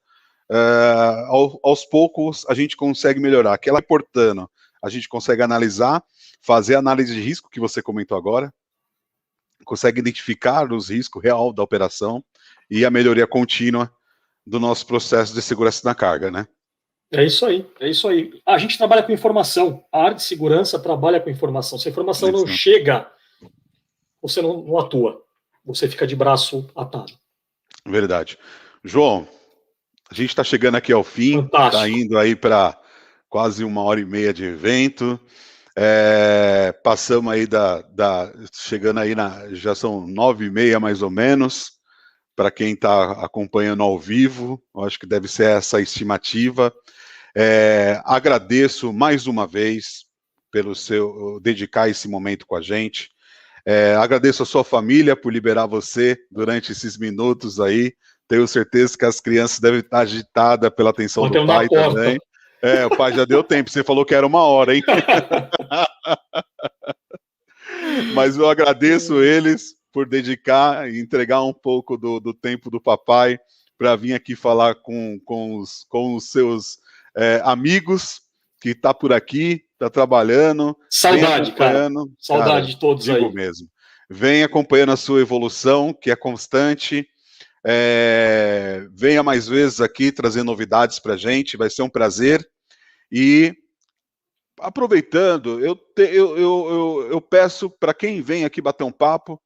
aos poucos a gente consegue melhorar. Que ela reportando, a gente consegue analisar, fazer a análise de risco que você comentou agora, consegue identificar os riscos real da operação e a melhoria contínua do nosso processo de segurança na carga, né? É isso aí, é isso aí. A gente trabalha com informação, a área de segurança trabalha com informação. Se a informação não chega, você não atua, você fica de braço atado. Verdade. João, a gente está chegando aqui ao fim, está indo aí para quase 1h30 de evento. Passamos aí chegando aí já são 9h30 mais ou menos, para quem está acompanhando ao vivo, eu acho que deve ser essa estimativa. Agradeço mais uma vez pelo seu dedicar esse momento com a gente. Agradeço a sua família por liberar você durante esses minutos aí. Tenho certeza que as crianças devem estar agitadas pela atenção do pai também. O pai já deu tempo, você falou que era 1h, hein? Mas eu agradeço eles por dedicar e entregar um pouco do tempo do papai para vir aqui falar com os seus amigos que está por aqui, está trabalhando. Saudade, cara. Saudade de todos digo aí. Mesmo. Vem acompanhando a sua evolução, que é constante. Venha mais vezes aqui trazer novidades para a gente, vai ser um prazer. E aproveitando, eu peço para quem vem aqui bater um papo,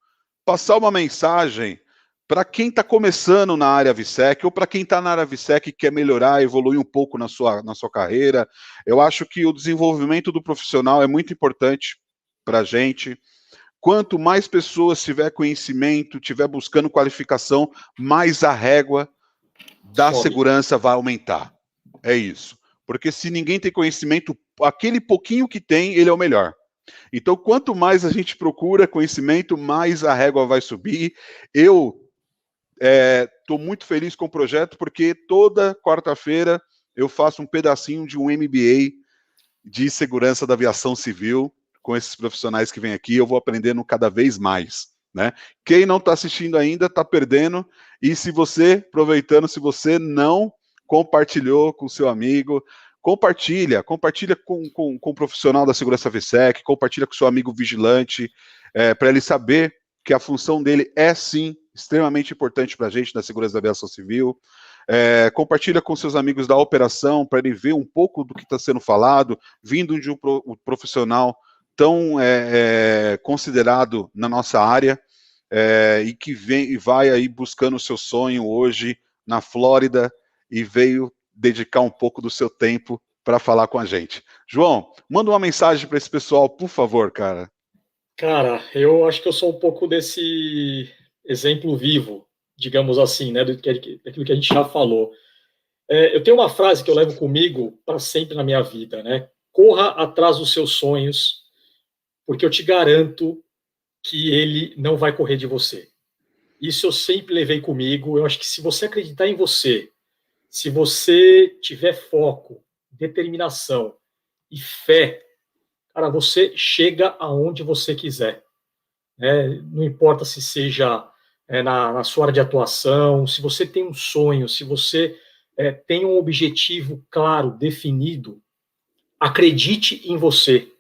passar uma mensagem para quem está começando na área AVSEC ou para quem está na área AVSEC e quer melhorar, evoluir um pouco na sua carreira. Eu acho que o desenvolvimento do profissional é muito importante para a gente. Quanto mais pessoas tiver conhecimento, tiver buscando qualificação, mais a régua da segurança vai aumentar. É isso. Porque se ninguém tem conhecimento, aquele pouquinho que tem, ele é o melhor. Então, quanto mais a gente procura conhecimento, mais a régua vai subir. Eu estou muito feliz com o projeto, porque toda quarta-feira eu faço um pedacinho de um MBA de segurança da aviação civil com esses profissionais que vêm aqui. Eu vou aprendendo cada vez mais, né? Quem não está assistindo ainda está perdendo. E se você, aproveitando, se você não compartilhou com o seu amigo, compartilha com o profissional da segurança AVSEC, compartilha com o seu amigo vigilante, para ele saber que a função dele é, sim, extremamente importante para a gente na segurança da aviação civil. Compartilha com seus amigos da operação, para ele ver um pouco do que está sendo falado, vindo de um profissional tão considerado na nossa área, e que vem e vai aí buscando o seu sonho hoje na Flórida e veio dedicar um pouco do seu tempo para falar com a gente. João, manda uma mensagem para esse pessoal, por favor, cara. Cara, eu acho que eu sou um pouco desse exemplo vivo, digamos assim, né, daquilo que a gente já falou. Eu tenho uma frase que eu levo comigo para sempre na minha vida, né? Corra atrás dos seus sonhos, porque eu te garanto que ele não vai correr de você. Isso eu sempre levei comigo. Eu acho que se você acreditar em você, se você tiver foco, determinação e fé, cara, você chega aonde você quiser. Não importa se seja na sua área de atuação, se você tem um sonho, se você tem um objetivo claro, definido, acredite em você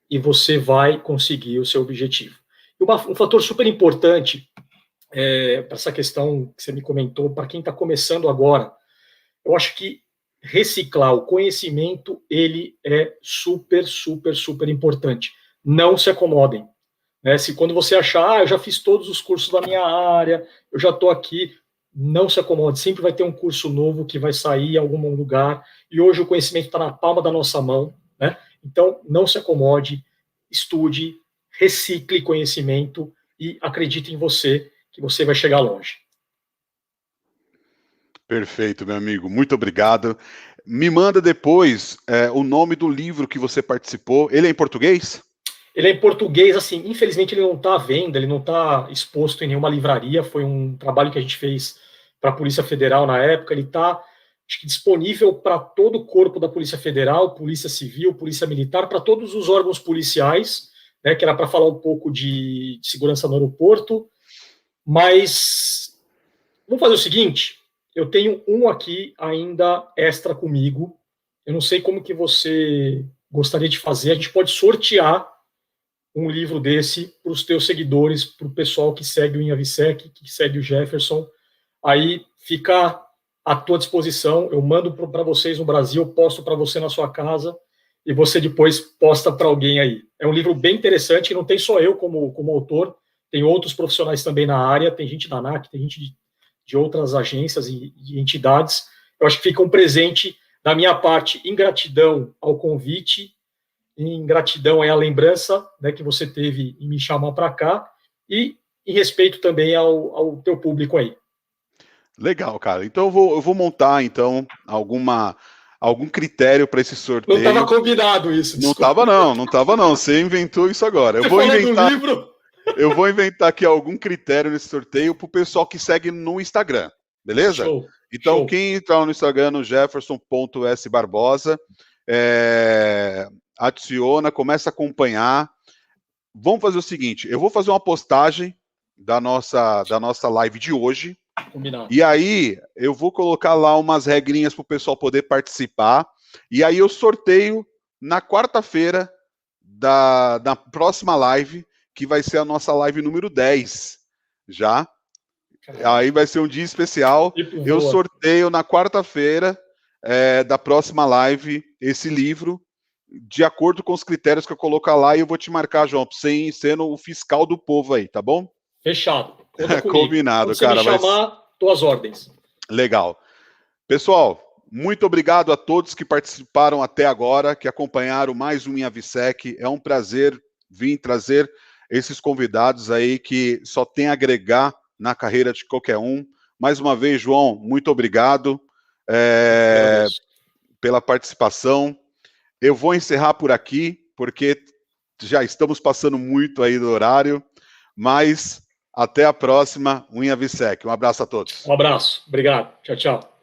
e você vai conseguir o seu objetivo. E um fator super importante para essa questão que você me comentou, para quem está começando agora, eu acho que reciclar. O conhecimento, ele é super, super, super importante. Não se acomodem. Né? Se quando você achar, eu já fiz todos os cursos da minha área, eu já estou aqui, não se acomode. Sempre vai ter um curso novo que vai sair em algum lugar. E hoje o conhecimento está na palma da nossa mão. Né? Então, não se acomode, estude, recicle conhecimento e acredite em você, que você vai chegar longe. Perfeito, meu amigo. Muito obrigado. Me manda depois o nome do livro que você participou. Ele é em português? Ele é em português, assim, infelizmente ele não está à venda, ele não está exposto em nenhuma livraria, foi um trabalho que a gente fez para a Polícia Federal na época, ele está disponível para todo o corpo da Polícia Federal, Polícia Civil, Polícia Militar, para todos os órgãos policiais, né, que era para falar um pouco de segurança no aeroporto, mas vamos fazer o seguinte, eu tenho um aqui ainda extra comigo, eu não sei como que você gostaria de fazer, a gente pode sortear um livro desse para os teus seguidores, para o pessoal que segue o InhaVSEC, que segue o Jefferson. Aí fica à tua disposição. Eu mando para vocês no Brasil, posto para você na sua casa e você depois posta para alguém aí. É um livro bem interessante, não tem só eu como autor, tem outros profissionais também na área, tem gente da ANAC, tem gente de outras agências e entidades. Eu acho que fica um presente da minha parte em gratidão ao convite, em gratidão à lembrança, né, que você teve em me chamar para cá e em respeito também ao teu público aí. Legal, cara. Então eu vou montar então algum critério para esse sorteio. Não estava combinado isso. Desculpa. Não estava não. Você inventou isso agora. Você falou do livro? Eu vou inventar aqui algum critério nesse sorteio para o pessoal que segue no Instagram, beleza? Show. Então, Show. Quem entrar no Instagram, no jefferson.sbarbosa, adiciona, começa a acompanhar. Vamos fazer o seguinte, eu vou fazer uma postagem da nossa live de hoje. Combinado. E aí eu vou colocar lá umas regrinhas para o pessoal poder participar. E aí eu sorteio na quarta-feira da próxima live, que vai ser a nossa live número 10 já. Caramba. Aí vai ser um dia especial. Eu sorteio na quarta-feira da próxima live esse livro, de acordo com os critérios que eu colocar lá, e eu vou te marcar, João, sendo o fiscal do povo aí, tá bom? Fechado. Combinado, quando cara. Você me chamar, tuas ordens. Legal. Pessoal, muito obrigado a todos que participaram até agora, que acompanharam mais um InhaVSEC. É um prazer vir trazer esses convidados aí que só tem a agregar na carreira de qualquer um. Mais uma vez, João, muito obrigado pela participação. Eu vou encerrar por aqui, porque já estamos passando muito aí do horário, mas até a próxima, InhaVSEC. Um abraço a todos. Um abraço. Obrigado. Tchau, tchau.